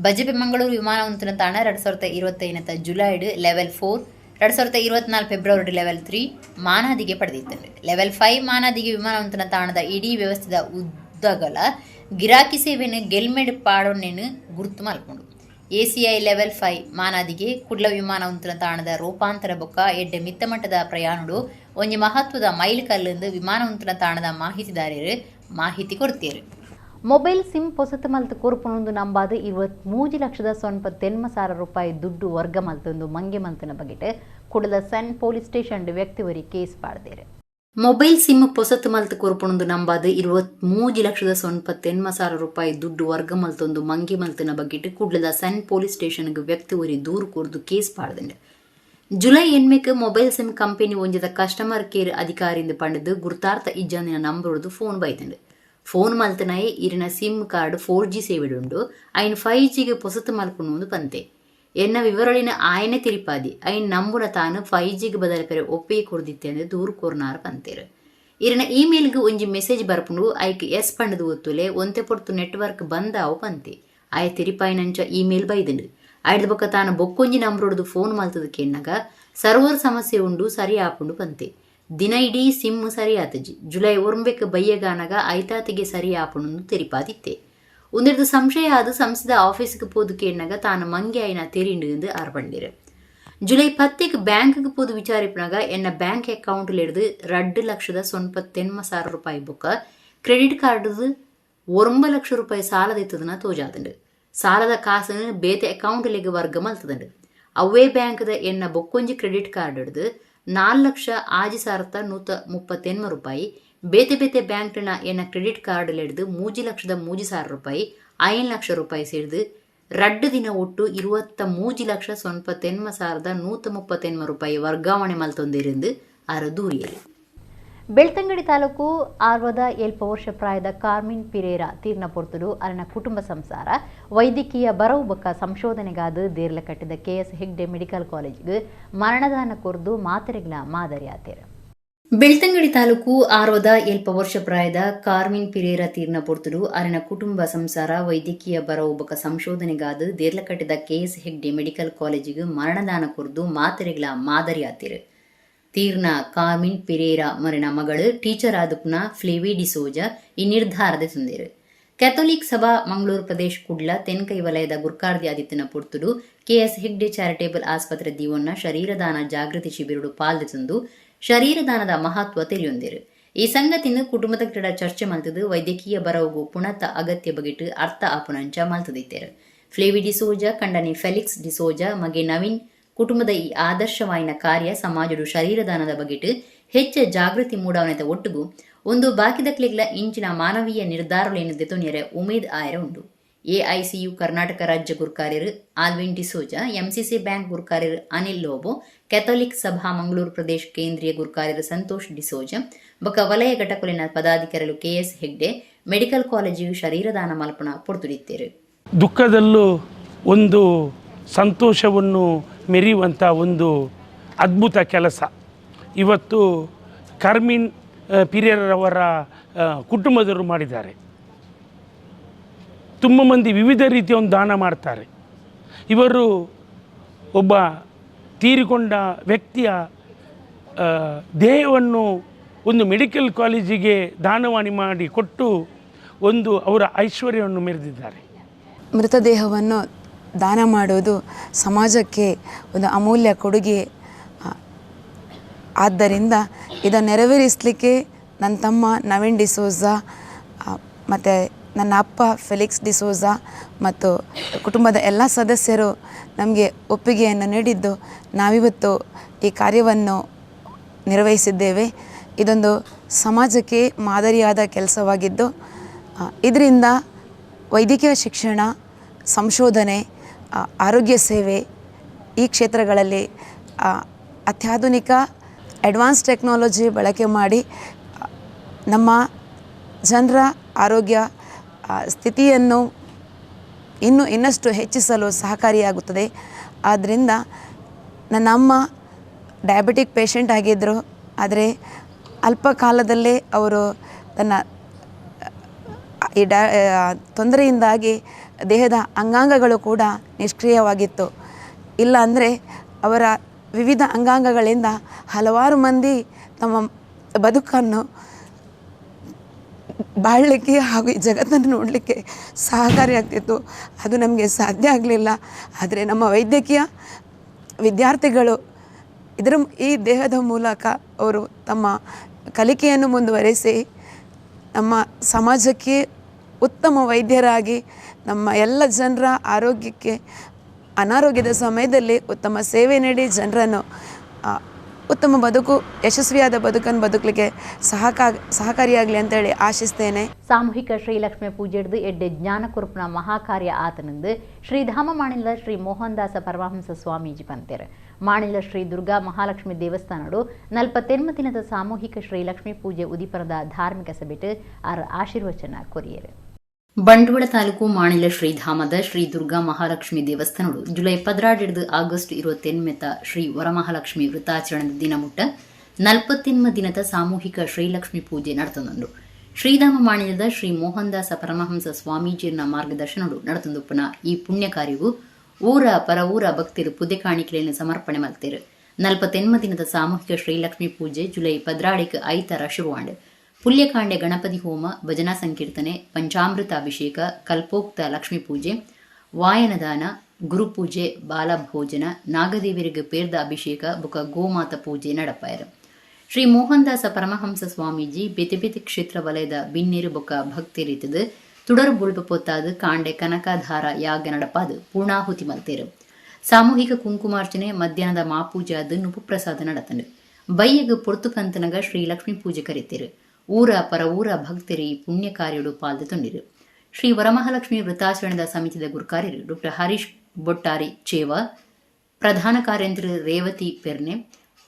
ಬಜಪೆ ಮಂಗಳೂರು ವಿಮಾನ ಉಂತನ ತಾಣ 2025 ಜುಲೈಡ್ ಲೆವೆಲ್ 4, 2024 ಫೆಬ್ರವರಿ ಲೆವೆಲ್ 3 ಮಾನಾದಿಗೆ ಪಡೆದಿದ್ದಾರೆ. ಲೆವೆಲ್ 5 ಮಾನಾದಿಗೆ ವಿಮಾನ ಉಂತನ ತಾಣದ ಇಡೀ ವ್ಯವಸ್ಥೆದ ಉದ್ದಗಲ ಗಿರಾಕಿ ಸೇವೆಯನ್ನು ಗೆಲ್ಮೆಡ್ ಪಾಡೊನ್ನೆನು ಗುರುತು ಮಲ್ಕೊಂಡು ACI ಲೆವೆಲ್ 5 ಮಾನಾದಿಗೆ ಕುಡ್ಲ ವಿಮಾನ ಉಂತನ ತಾಣದ ರೂಪಾಂತರ ಬೊಕ್ಕ ಎಡ್ಡೆ ಮಿತ್ತ ಮಟ್ಟದ ಪ್ರಯಾಣಡು ಒಂಜಿ ಮಹತ್ವದ ಮೈಲ್ ಕಲ್ಲಿಂದು ವಿಮಾನ ಉಂತನ ತಾಣದ ಮಾಹಿತಿದಾರರು ಮಾಹಿತಿ ಕೊಡ್ತೀರು. ಮೊಬೈಲ್ ಸಿಮ್ ಪೊಸತು ಮಲ್ತು ಕೊರ್ಪುನೊಂದು ನಂಬಾದು 23,90,000 ರೂಪಾಯಿ ದುಡ್ಡು ವರ್ಗ ಮಲ್ತೊಂದು ಮಂಗೆ ಮಲ್ತನ ಬಗೆಟ್ ಕುಡಲ ಸನ್ ಪೊಲೀಸ್ ಸ್ಟೇಷನ್ ವ್ಯಕ್ತಿವರಿ ಕೇಸ್ ಪಾಡ್ದೇರು. ಮೊಬೈಲ್ ಸಿಮ್ ಪೊಸತ್ ಮಲ್ತು ಕೊರ್ಪುಣಂದು ನಂಬಾದು 23,90,000 ರೂಪಾಯಿ ದುಡ್ಡು ವರ್ಗ ಮಲ್ತೊಂದು ಮಂಗಿ ಮಲ್ತಿನ ಬಗ್ಗಿಟ್ಟು ಕುಡ್ಲದ ಸನ್ ಪೊಲೀಸ್ ಸ್ಟೇಷನ್ಗೆ ವ್ಯಕ್ತಿ ಒರಿ ದೂರು ಕೂರ್ದು ಕೇಸ್ ಪಾಡ್ದಂಡೆ. ಜುಲೈ 8 ಮೊಬೈಲ್ ಸಿಮ್ ಕಂಪನಿ ಒಂಜದ ಕಸ್ಟಮರ್ ಕೇರ್ ಅಧಿಕಾರಿಯಿಂದ ಪಂಡದು ಗುರ್ತಾರ್ಥ ಇಜ್ಜಂದಿನ ನಂಬರ್ದು ಫೋನ್ ಬೈತಂಡೆ. ಫೋನ್ ಮಲ್ತನಾಯಿ ಇರಿನ ಸಿಮ್ ಕಾರ್ಡ್ 4G ಸೇವೆಡುಂಡು ಐನ್ 5Gಗೆ ಪೊಸತ್ ಮಲ್ಪುಣು ಪಂತೆ. ಎನ್ನ ವಿವರಳಿನ ಆಯನೆ ತಿರಿಪಾದಿ ಐನ್ ನಂಬುನ ತಾನು 5Gಗೆ ಬದಲ ಪೆರೆ ಒಪ್ಪಿಗೆ ಕೊರ್ದಿತ್ತೆ ಅಂದ್ರೆ ದೂರು ಕೋರ್ನಾರ ಪಂತೇರು. ಇರಿನ ಇಮೇಲ್ಗೆ ಒಂಜಿ ಮೆಸೇಜ್ ಬರ್ಪುಂಡು ಐಕ್ ಎಸ್ ಪಂಡದು ಒತ್ತುಲೆ ಒಂತೆ ಪೊರ್ತು ನೆಟ್ವರ್ಕ್ ಬಂದಾವು ಪಂತೆ. ಆಯ ತಿರಿಪಾಯಿನಂಚ ಇಮೇಲ್ ಬೈದಂಡು ಐಡ್ದ ಬೊಕ್ಕ ತಾನು ಬೊಕ್ಕೊಂಜಿ ನಂಬರೊಡ್ದು ಫೋನ್ ಮಲ್ತದಕ್ಕೆ ಎನ್ನಗ ಸರ್ವರ್ ಸಮಸ್ಯೆ ಉಂಡು ಸರಿ ಆಪುಂಡು ಪಂತೆ. ದಿನ ಇಡೀ ಸಿಮ್ ಸರಿ ಆತಜಿ. ಜುಲೈ 1 ಬಯ್ಯಗಾನಗ ಐತಾತಿಗೆ ಸರಿ ಆಪುಂಡು ತಿರಿಪಾದಿತ್ತೆ. ಒಂದೆರಡು ಸಂಶಯ ಆದ ಸಂಸ್ಥದ ಆಫೀಸ್ಗೆ ಪೋದು ಕೇಳಿನಾಗ ತಾನು ಮಂಗೆ ಆಯ್ನ ತೆರಿಂಡು ಎಂದು ಆರ್ಪಂಡಿರು. ಜುಲೈ 10 ಬ್ಯಾಂಕ್ಗೆ ಪೋದು ವಿಚಾರಿಪಿನಾಗ ಎನ್ನ ಬ್ಯಾಂಕ್ ಅಕೌಂಟ್ ಹಿಡಿದು 2,90,000 ರೂಪಾಯಿ ಬೊಕ್ಕ ಕ್ರೆಡಿಟ್ ಕಾರ್ಡ್ದು 9 ಲಕ್ಷ ರೂಪಾಯಿ ಸಾಲದ ಇತ್ತದನ್ನ ತೋಜಾದಂಡು. ಸಾಲದ ಕಾಸನ್ನು ಬೇತೆ ಅಕೌಂಟ್ಲಿಗೆ ವರ್ಗ ಮಲ್ತದಂಡು. ಅವೇ ಬ್ಯಾಂಕ್ದ ಎನ್ನ ಬೊಕ್ಕೊಂಜಿ ಕ್ರೆಡಿಟ್ ಕಾರ್ಡ್ ಹಿಡಿದು 4,06,138 ರೂಪಾಯಿ ಬೇತೆ ಬೇತೆ ಬ್ಯಾಂಕ್ನ ಎನ್ನ ಕ್ರೆಡಿಟ್ ಕಾರ್ಡ್ ಹಿಡಿದು 3,03,000 ರೂಪಾಯಿ 5 ಲಕ್ಷ ರೂಪಾಯಿ ಸೇರಿದು 2 ದಿನ ಒಟ್ಟು 23,90,138 ರೂಪಾಯಿ ವರ್ಗಾವಣೆ ಮಲ್ತೊಂದಿರಿಂದ ಆರ ದೂರಿಯರು. ಬೆಳ್ತಂಗಡಿ ತಾಲೂಕು ಆರ್ವದ 7 ವರ್ಷ ಪ್ರಾಯದ ಕಾರ್ಮಿನ್ ಪಿರೇರಾ ತೀರ್ನ ಪೊರ್ತುಡು ಅರನ ಕುಟುಂಬ ಸಂಸಾರ ವೈದ್ಯಕೀಯ ಬರವು ಬೊಕ್ಕ ಸಂಶೋಧನೆಗಾದ ದೇರ್ಲ ಕಟ್ಟಿದ KS ಹೆಗ್ಡೆ ಮೆಡಿಕಲ್ ಕಾಲೇಜಿಗೆ ಮರಣದಾನ ಕೊರ್ದು ಮಾತ್ರೆಗಳ ಮಾದರಿ ಆತೇರು. ಬೆಳ್ತಂಗಡಿ ತಾಲೂಕು ಆರ್ವದ 7 ವರ್ಷ ಪ್ರಾಯದ ಕಾರ್ಮಿನ್ ಪಿರೇರಾ ತೀರ್ನ ಪೊರ್ತುಡು ಅರನ ಕುಟುಂಬ ಸಂಸಾರ ವೈದ್ಯಕೀಯ ಬರವು ಬೊಕ್ಕ ಸಂಶೋಧನೆಗಾದ ದೇರ್ಲ ಕಟ್ಟಿದ KS ಹೆಗ್ಡೆ ಮೆಡಿಕಲ್ ಕಾಲೇಜಿಗೆ ಮರಣದಾನ ಕೊರ್ದು ಮಾತ್ರೆಗಳ ಮಾದರಿ ಆತೇರು. ತೀರ್ನ ಕಾರ್ಮಿನ್ ಪಿರೇರಾ ಮರಣ ಮಗಳು ಟೀಚರ್ ಆದುಪುನ ಫ್ಲೇವಿ ಡಿಸೋಜ ಈ ನಿರ್ಧಾರದ ತಂದಿರು. ಕ್ಯಾಥೋಲಿಕ್ ಸಭಾ ಮಂಗಳೂರು ಪ್ರದೇಶ ಕುಡ್ಲ ತೆನ್ಕೈ ವಲಯದ ಗುರ್ಕಾರ್ದಿ ಆದಿತ್ಯನ ಪೊರ್ತುಡು KS ಹೆಗ್ಡೆ ಚಾರಿಟೇಬಲ್ ಆಸ್ಪತ್ರೆ ದೀವನ್ನ ಶರೀರದಾನ ಜಾಗೃತಿ ಶಿಬಿರಡು ಪಾಲ್ದೆ ತಂದು ಶರೀರದಾನದ ಮಹತ್ವ ತಿಳಿಯೊಂದಿರು. ಈ ಸಂಗತಿಯಿಂದ ಕುಟುಂಬದ ಕ್ರೀಡ ಚರ್ಚೆ ಮಲ್ತದು ವೈದ್ಯಕೀಯ ಬರವುಗೂ ಪುಣತ ಅಗತ್ಯ ಬಗೆಟ್ಟು ಅರ್ಥ ಆಪುನಂಚ ಮಲ್ತದಿತ್ತೇರು. ಫ್ಲೇವಿ ಡಿಸೋಜ ಕಂಡನೆ ಫೆಲಿಕ್ಸ್ ಡಿಸೋಜ ಮಗೆ ನವೀನ್ ಕುಟುಂಬದ ಈ ಆದರ್ಶವಾಯಿನ ಕಾರ್ಯ ಸಮಾಜಡು ಶರೀರದಾನದ ಬಗೆಟ್ಟು ಹೆಚ್ಚ ಜಾಗೃತಿ ಮೂಡವನೆತ ಒಟ್ಟುಗೂ ಒಂದು ಬಾಕಿದಕ್ಲಿಗ್ಲ ಇಂಚಿನ ಮಾನವೀಯ ನಿರ್ಧಾರಗಳೇನು ದೆತೊನಿಯರೆ ಉಮೇದ್ ಆಯರ ಉಂಡು. AICU ಕರ್ನಾಟಕ ರಾಜ್ಯ ಗುರ್ಕಾರ್ಯರು ಆಲ್ವಿನ್ ಡಿಸೋಜ, MCC ಬ್ಯಾಂಕ್ ಗುರ್ಕಾರ್ಯರು ಅನಿಲ್ ಲೋಬೋ, ಕ್ಯಾಥೋಲಿಕ್ ಸಭಾ ಮಂಗಳೂರು ಪ್ರದೇಶ ಕೇಂದ್ರೀಯ ಗುರ್ಕಾರ್ಯರು ಸಂತೋಷ್ ಡಿಸೋಜ ಬೊಕ್ಕ ವಲಯ ಘಟಕಲಿನ ಪದಾಧಿಕಾರಿಗಳು KS ಹೆಗ್ಡೆ ಮೆಡಿಕಲ್ ಕಾಲೇಜಿಗೆ ಶರೀರದಾನ ಮಲ್ಪನ ಪೊರ್ತುಡಿತ್ತೇರು. ದುಃಖದಲ್ಲೂ ಒಂದು ಸಂತೋಷವನ್ನು ಮೆರೆಯುವಂಥ ಒಂದು ಅದ್ಭುತ ಕೆಲಸ ಇವತ್ತು ಕಾರ್ಮಿನ್ ಪಿರೇರವರ ಕುಟುಂಬದವರು ಮಾಡಿದ್ದಾರೆ. ತುಂಬ ಮಂದಿ ವಿವಿಧ ರೀತಿಯ ಒಂದು ದಾನ ಮಾಡ್ತಾರೆ. ಇವರು ಒಬ್ಬ ತೀರಿಕೊಂಡ ವ್ಯಕ್ತಿಯ ದೇಹವನ್ನು ಒಂದು ಮೆಡಿಕಲ್ ಕಾಲೇಜಿಗೆ ದಾನವಾಣಿ ಮಾಡಿ ಕೊಟ್ಟು ಒಂದು ಅವರ ಐಶ್ವರ್ಯವನ್ನು ಮೆರೆದಿದ್ದಾರೆ. ಮೃತದೇಹವನ್ನು ದಾನ ಮಾಡೋದು ಸಮಾಜಕ್ಕೆ ಒಂದು ಅಮೂಲ್ಯ ಕೊಡುಗೆ. ಆದ್ದರಿಂದ ಇದನ್ನು ನೆರವೇರಿಸಲಿಕ್ಕೆ ನನ್ನ ತಮ್ಮ ನವೀನ್ ಡಿಸೋಜ ಮತ್ತು ನನ್ನ ಅಪ್ಪ ಫೆಲಿಕ್ಸ್ ಡಿಸೋಜ ಮತ್ತು ಕುಟುಂಬದ ಎಲ್ಲ ಸದಸ್ಯರು ನಮಗೆ ಒಪ್ಪಿಗೆಯನ್ನು ನೀಡಿದ್ದು ನಾವಿವತ್ತು ಈ ಕಾರ್ಯವನ್ನು ನಿರ್ವಹಿಸಿದ್ದೇವೆ. ಇದೊಂದು ಸಮಾಜಕ್ಕೆ ಮಾದರಿಯಾದ ಕೆಲಸವಾಗಿದ್ದು ಇದರಿಂದ ವೈದ್ಯಕೀಯ ಶಿಕ್ಷಣ, ಸಂಶೋಧನೆ, ಆರೋಗ್ಯ ಸೇವೆ ಈ ಕ್ಷೇತ್ರಗಳಲ್ಲಿ ಅತ್ಯಾಧುನಿಕ ಅಡ್ವಾನ್ಸ್ ಟೆಕ್ನಾಲಜಿ ಬಳಕೆ ಮಾಡಿ ನಮ್ಮ ಜನರ ಆರೋಗ್ಯ ಸ್ಥಿತಿಯನ್ನು ಇನ್ನಷ್ಟು ಹೆಚ್ಚಿಸಲು ಸಹಕಾರಿಯಾಗುತ್ತದೆ. ಆದ್ದರಿಂದ ನನ್ನ ಅಮ್ಮ ಡಯಾಬಿಟಿಕ್ ಪೇಷಂಟ್ ಆಗಿದ್ದರು. ಆದರೆ ಅಲ್ಪ ಕಾಲದಲ್ಲೇ ಅವರು ತನ್ನ ಈ ತೊಂದರೆಯಿಂದಾಗಿ ದೇಹದ ಅಂಗಾಂಗಗಳು ಕೂಡ ನಿಷ್ಕ್ರಿಯವಾಗಿತ್ತು. ಇಲ್ಲ ಅಂದರೆ ಅವರ ವಿವಿಧ ಅಂಗಾಂಗಗಳಿಂದ ಹಲವಾರು ಮಂದಿ ತಮ್ಮ ಬದುಕನ್ನು ಬಾಳಲಿಕ್ಕೆ ಹಾಗೂ ಈ ಜಗತ್ತನ್ನು ನೋಡಲಿಕ್ಕೆ ಸಹಕಾರಿಯಾಗ್ತಿತ್ತು. ಅದು ನಮಗೆ ಸಾಧ್ಯ ಆಗಲಿಲ್ಲ. ಆದರೆ ನಮ್ಮ ವೈದ್ಯಕೀಯ ವಿದ್ಯಾರ್ಥಿಗಳು ಈ ದೇಹದ ಮೂಲಕ ಅವರು ತಮ್ಮ ಕಲಿಕೆಯನ್ನು ಮುಂದುವರಿಸಿ ನಮ್ಮ ಸಮಾಜಕ್ಕೆ ಉತ್ತಮ ವೈದ್ಯರಾಗಿ ನಮ್ಮ ಎಲ್ಲ ಜನರ ಆರೋಗ್ಯಕ್ಕೆ ಅನಾರೋಗ್ಯದ ಸಮಯದಲ್ಲಿ ಉತ್ತಮ ಸೇವೆ ನೀಡಿ ಜನರನ್ನು ಉತ್ತಮ ಬದುಕು, ಯಶಸ್ವಿಯಾದ ಬದುಕನ್ನು ಬದುಕಲಿಕ್ಕೆ ಸಹಕಾರಿಯಾಗಲಿ ಅಂತೇಳಿ ಆಶಿಸ್ತೇನೆ. ಸಾಮೂಹಿಕ ಶ್ರೀಲಕ್ಷ್ಮಿ ಪೂಜೆ ಹಿಡಿದು ಎಡ್ಡೆ ಜ್ಞಾನ ಕುರುಪನ ಮಹಾಕಾರ್ಯ ಆತನಂದು ಶ್ರೀಧಾಮ ಮಾಣಿಲ ಶ್ರೀ ಮೋಹನದಾಸ ಪರಮಹಂಸ ಸ್ವಾಮೀಜಿ ಪಂತೇರು. ಮಾಣಿಲ ಶ್ರೀ ದುರ್ಗಾ ಮಹಾಲಕ್ಷ್ಮಿ ದೇವಸ್ಥಾನಡು 48 ದಿನದ ಸಾಮೂಹಿಕ ಶ್ರೀಲಕ್ಷ್ಮಿ ಪೂಜೆ ಉದಿಪರದ ಧಾರ್ಮಿಕ ಸಭೆಟ್ ಆರ್ ಆಶೀರ್ವಚನ ಕೊರಿಯರು. ಬಂಟ್ವಾಳ ತಾಲೂಕು ಮಾಣಿಲ ಶ್ರೀಧಾಮದ ಶ್ರೀ ದುರ್ಗಾ ಮಹಾಲಕ್ಷ್ಮಿ ದೇವಸ್ಥಾನಡು ಜುಲೈ 12 ಆಗಸ್ಟ್ 28 ಶ್ರೀ ವರಮಹಾಲಕ್ಷ್ಮಿ ವೃತಾಚರಣದ ದಿನ ಮುಟ್ಟ 48 ದಿನದ ಸಾಮೂಹಿಕ ಶ್ರೀಲಕ್ಷ್ಮಿ ಪೂಜೆ ನಡೆತಂದು ಶ್ರೀಧಾಮ ಮಾಣಿಲದ ಶ್ರೀ ಮೋಹನದಾಸ ಪರಮಹಂಸ ಸ್ವಾಮೀಜಿಯನ್ನ ಮಾರ್ಗದರ್ಶನಡು ನಡೆತಂದುಪ್ಪನ ಈ ಪುಣ್ಯ ಕಾರ್ಯವು ಊರ ಪರ ಊರ ಭಕ್ತರು ಪುದೆ ಕಾಣಿಕೆಗಳನ್ನು ಸಮರ್ಪಣೆ ಮಾಡ್ತಾರೆ. 48 ದಿನದ ಸಾಮೂಹಿಕ ಶ್ರೀಲಕ್ಷ್ಮಿ ಪೂಜೆ ಜುಲೈ 12 ಐತರ ಶುರುವಾಂಡ್ ಪುಲ್ಯಕಾಂಡೆ ಗಣಪತಿ ಹೋಮ, ಭಜನಾ ಸಂಕೀರ್ತನೆ, ಪಂಚಾಮೃತ ಅಭಿಷೇಕ, ಕಲ್ಪೋಕ್ತ ಲಕ್ಷ್ಮೀ ಪೂಜೆ, ವಾಯನದಾನ, ಗುರುಪೂಜೆ, ಬಾಲಭೋಜನ, ನಾಗದೇವರಿಗೆ ಪೇರ್ದ ಅಭಿಷೇಕ ಬುಕ ಗೋಮಾತ ಪೂಜೆ ನಡಪಾಯರು. ಶ್ರೀ ಮೋಹನದಾಸ ಪರಮಹಂಸ ಸ್ವಾಮೀಜಿ ಬೇತೆ ಬೇತೆ ಕ್ಷೇತ್ರ ವಲಯದ ಬಿನ್ನೇರು ಬೊಕ್ಕ ಭಕ್ತಿರಿತದು ತುಡರು ಬುಳ್ಬ ಪೊತ್ತಾದು ಕಾಂಡೆ ಕನಕಾಧಾರ ಯಾಗ ನಡಪಾದು ಪೂರ್ಣಾಹುತಿ ಮಲ್ತೇರು. ಸಾಮೂಹಿಕ ಕುಂಕುಮಾರ್ಚನೆ ಮಧ್ಯಾಹ್ನದ ಮಾಪೂಜೆ ಅದು ನುಪುಪ್ರಸಾದ ನಡತಂಡು ಬೈಯಗ ಪೊರ್ತುಕಂತನಗ ಶ್ರೀಲಕ್ಷ್ಮಿ ಪೂಜೆ ಕರೀತೇರು. ಊರ ಪರ ಊರ ಭಕ್ತರು ಈ ಪುಣ್ಯ ಕಾರ್ಯಡು ಪಾಲ್ಗೊಂಡಿರು. ಶ್ರೀ ವರಮಹಾಲಕ್ಷ್ಮಿ ವೃತಾಚರಣದ ಸಮಿತಿದ ಗುರುಕಾರ್ಯರು ಡಾಕ್ಟರ್ ಹರೀಶ್ ಬೊಟ್ಟಾರಿ ಚೇವ, ಪ್ರಧಾನ ಕಾರ್ಯಂತರ ರೇವತಿ ಪೆರ್ನೆ,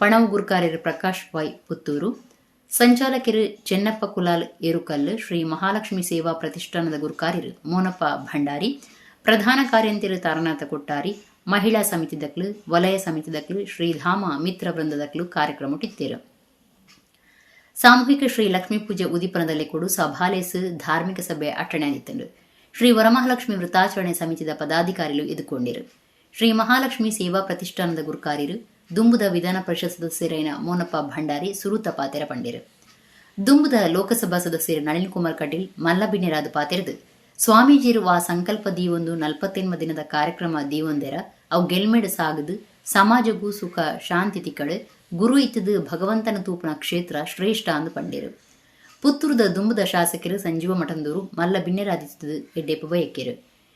ಪಣವು ಗುರುಕಾರ್ಯರು ಪ್ರಕಾಶ್ ವೈ ಪುತ್ತೂರು, ಸಂಚಾಲಕರು ಚೆನ್ನಪ್ಪ ಕುಲಾಲ್ ಏರುಕಲ್ಲು, ಶ್ರೀ ಮಹಾಲಕ್ಷ್ಮಿ ಸೇವಾ ಪ್ರತಿಷ್ಠಾನದ ಗುರುಕಾರ್ಯರು ಮೋನಪ್ಪ ಭಂಡಾರಿ, ಪ್ರಧಾನ ಕಾರ್ಯಂತರ ತಾರನಾಥ ಕೊಟ್ಟಾರಿ, ಮಹಿಳಾ ಸಮಿತಿದಕ್ಲು, ವಲಯ ಸಮಿತಿದಕ್ಲು, ಶ್ರೀಧಾಮ ಮಿತ್ರ ವೃಂದದಕ್ಲು ಕಾರ್ಯಕ್ರಮ ಟಿತ್ತೇರು. ಸಾಮೂಹಿಕ ಶ್ರೀ ಲಕ್ಷ್ಮೀ ಪೂಜೆ ಉದಿಪನದಲ್ಲಿ ಕೂಡ ಸಭಾಲೇಸು ಧಾರ್ಮಿಕ ಸಭೆ ಅಟ್ಟಣೆಯಾಗಿತ್ತಂಡು ಶ್ರೀ ವರಮಹಾಲಕ್ಷ್ಮಿ ವೃತಾಚರಣೆ ಸಮಿತಿದ ಪದಾಧಿಕಾರಿಗಳು ಎದುಕೊಂಡಿರು. ಶ್ರೀ ಮಹಾಲಕ್ಷ್ಮಿ ಸೇವಾ ಪ್ರತಿಷ್ಠಾನದ ಗುರುಕಾರ್ಯರು ದುಂಬುದ ವಿಧಾನ ಪರಿಷತ್ ಸದಸ್ಯರಾದ ಮೋನಪ್ಪ ಭಂಡಾರಿ ಸುರುತ ಪಾತೆರ ಪಂಡಿರು. ದುಂಬುದ ಲೋಕಸಭಾ ಸದಸ್ಯರು ನಳಿನ್ ಕುಮಾರ್ ಕಟೀಲ್ ಮಲ್ಲಬಿನ್ನೆರಾದು ಪಾತೆರದು ಸ್ವಾಮೀಜಿರುವ ಸಂಕಲ್ಪ ದೀವೊಂದು 48 ದಿನದ ಕಾರ್ಯಕ್ರಮ ದೀವೊಂದೆರ ಅವು ಗೆಲ್ಮೆಡ್ ಸಾಗದು ಸಮಾಜಗೂ ಸುಖ ಶಾಂತಿ ತಿಕ್ಕಡು ಗುರು ಇತ್ತದು ಭಗವಂತನ ತೂಪನ ಕ್ಷೇತ್ರ ಶ್ರೇಷ್ಠ ಅಂದು ಪಂಡಿರು. ಪುತ್ತೂರದ ದುಂಬುದ ಶಾಸಕರು ಸಂಜೀವ ಮಠಂದೂರು ಮಲ್ಲ ಬಿನ್ನೆರಾದಿತ್ತದು ಎಡ್ಡೆಪ್ಪು ಬಯಕೆರು.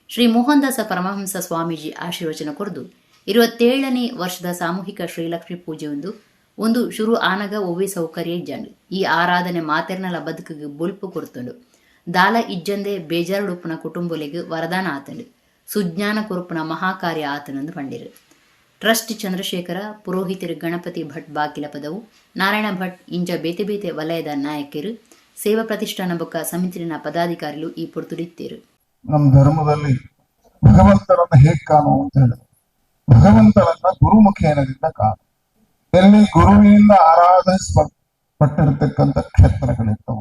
ಶ್ರೀ ಮೋಹನದಾಸ ಪರಮಹಂಸ ಸ್ವಾಮೀಜಿ ಆಶೀರ್ವಚನ ಕೊರದು 27ನೇ ವರ್ಷದ ಸಾಮೂಹಿಕ ಶ್ರೀಲಕ್ಷ್ಮಿ ಪೂಜೆ ಒಂದು ಶುರು ಆನಗ ಒವ್ವೆ ಸೌಕರ್ಯ ಇಜ್ಜಂಡು ಈ ಆರಾಧನೆ ಮಾತೆರ್ನಲ ಬದುಕಿಗೆ ಬೊಲ್ಪು ಕೊರ್ತುಂಡು ದಾಲ ಇಜ್ಜಂದೆ ಬೇಜಾರುಡುಪ್ಪನ ಕುಟುಂಬಲಿಗೆ ವರದಾನ ಆತಂಡು ಸುಜ್ಞಾನ ಕೊರುಪನ ಮಹಾಕಾರ್ಯ ಆತನಂದು ಪಂಡಿರು. ಟ್ರಸ್ಟ್ ಚಂದ್ರಶೇಖರ, ಪುರೋಹಿತರು ಗಣಪತಿ ಭಟ್ ಬಾಕಿಲ ಪದವು, ನಾರಾಯಣ ಭಟ್ ಇಂಜ ಬೇತೆ ಬೇತೆ ವಲಯದ ನಾಯಕರು, ಸೇವಾ ಪ್ರತಿಷ್ಠಾನ ಬೊಕ್ಕ ಸಮಿತಿನ ಪದಾಧಿಕಾರಿಗಳು ಈ ಪೊರ್ತುಡಿತ್ತೇರು. ನಮ್ಮ ಧರ್ಮದಲ್ಲಿ ಭಗವಂತನನ್ನ ಹೇಗೆ ಕಾಣು ಅಂತ ಹೇಳಿದ್ರು. ಭಗವಂತನನ್ನ ಗುರುಮುಖೇನದಿಂದ ಕಾಣು. ಎಲ್ಲಿ ಗುರುವಿನಿಂದ ಆರಾಧಿಸಲ್ಪಟ್ಟಿರ್ತಕ್ಕಂಥ ಕ್ಷೇತ್ರಗಳಿರ್ತವ,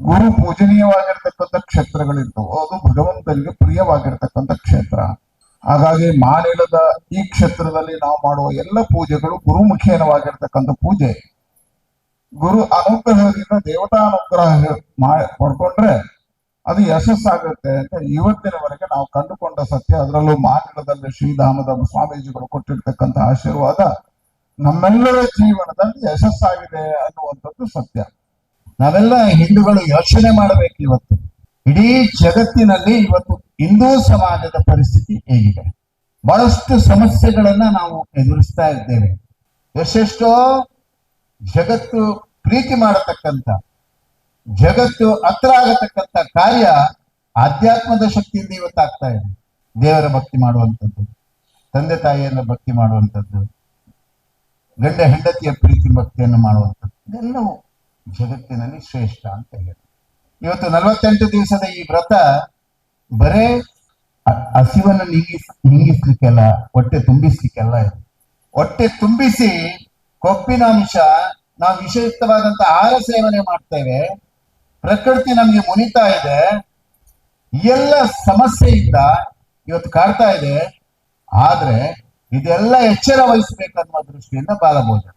ಗುರು ಪೂಜನೀಯವಾಗಿರ್ತಕ್ಕಂಥ ಕ್ಷೇತ್ರಗಳಿರ್ತವೋ ಅದು ಭಗವಂತನಿಗೆ ಪ್ರಿಯವಾಗಿರ್ತಕ್ಕಂಥ ಕ್ಷೇತ್ರ. ಹಾಗಾಗಿ ಮಾನಿಲದ ಈ ಕ್ಷೇತ್ರದಲ್ಲಿ ನಾವು ಮಾಡುವ ಎಲ್ಲ ಪೂಜೆಗಳು ಗುರುಮುಖೇನವಾಗಿರ್ತಕ್ಕಂಥ ಪೂಜೆ. ಗುರು ಅನುಗ್ರಹದಿಂದ ದೇವತಾನುಗ್ರಹ ಪಡ್ಕೊಂಡ್ರೆ ಅದು ಯಶಸ್ಸಾಗುತ್ತೆ ಅಂತ ಇವತ್ತಿನವರೆಗೆ ನಾವು ಕಂಡುಕೊಂಡ ಸತ್ಯ. ಅದರಲ್ಲೂ ಮಾನಿಲದಲ್ಲಿ ಶ್ರೀಧಾಮದ ಸ್ವಾಮೀಜಿಗಳು ಕೊಟ್ಟಿರ್ತಕ್ಕಂಥ ಆಶೀರ್ವಾದ ನಮ್ಮೆಲ್ಲರ ಜೀವನದಲ್ಲಿ ಯಶಸ್ಸಾಗಿದೆ ಅನ್ನುವಂಥದ್ದು ಸತ್ಯ. ನಾವೆಲ್ಲ ಹಿಂದೂಗಳು ಯೋಚನೆ ಮಾಡಬೇಕು. ಇವತ್ತು ಇಡೀ ಜಗತ್ತಿನಲ್ಲಿ ಇವತ್ತು ಹಿಂದೂ ಸಮಾಜದ ಪರಿಸ್ಥಿತಿ ಹೇಗಿದೆ? ಬಹಳಷ್ಟು ಸಮಸ್ಯೆಗಳನ್ನ ನಾವು ಎದುರಿಸ್ತಾ ಇದ್ದೇವೆ. ಎಷ್ಟೆಷ್ಟೋ ಜಗತ್ತು ಪ್ರೀತಿ ಮಾಡತಕ್ಕಂಥ, ಜಗತ್ತು ಹತ್ರ ಆಗತಕ್ಕಂಥ ಕಾರ್ಯ ಆಧ್ಯಾತ್ಮದ ಶಕ್ತಿಯಿಂದ ಇವತ್ತಾಗ್ತಾ ಇದೆ. ದೇವರ ಭಕ್ತಿ ಮಾಡುವಂಥದ್ದು, ತಂದೆ ತಾಯಿಯನ್ನ ಭಕ್ತಿ ಮಾಡುವಂಥದ್ದು, ಗಂಡ ಹೆಂಡತಿಯ ಪ್ರೀತಿ ಭಕ್ತಿಯನ್ನು ಮಾಡುವಂಥದ್ದು, ಇದೆಲ್ಲವೂ ಜಗತ್ತಿನಲ್ಲಿ ಶ್ರೇಷ್ಠ ಅಂತ ಹೇಳಿ ಇವತ್ತು 48 ದಿವಸದ ಈ ವ್ರತ ಬರೇ ಹಸಿವನ್ನು ಹಿಂಗಿಸ್ಲಿಕ್ಕೆಲ್ಲ, ಹೊಟ್ಟೆ ತುಂಬಿಸ್ಲಿಕ್ಕೆಲ್ಲ ಇದೆ. ಹೊಟ್ಟೆ ತುಂಬಿಸಿ ಕೊಬ್ಬಿನ ಅಂಶ ನಾವು ವಿಷಯುಕ್ತವಾದಂತ ಆಹಾರ ಸೇವನೆ ಮಾಡ್ತೇವೆ, ಪ್ರಕೃತಿ ನಮ್ಗೆ ಮುನಿತಾ ಇದೆ, ಎಲ್ಲ ಸಮಸ್ಯೆಯಿಂದ ಇವತ್ತು ಕಾಡ್ತಾ ಇದೆ. ಆದ್ರೆ ಇದೆಲ್ಲ ಎಚ್ಚರ ವಹಿಸಬೇಕನ್ನುವ ದೃಷ್ಟಿಯಿಂದ ಬಾಲಭೋಜನ.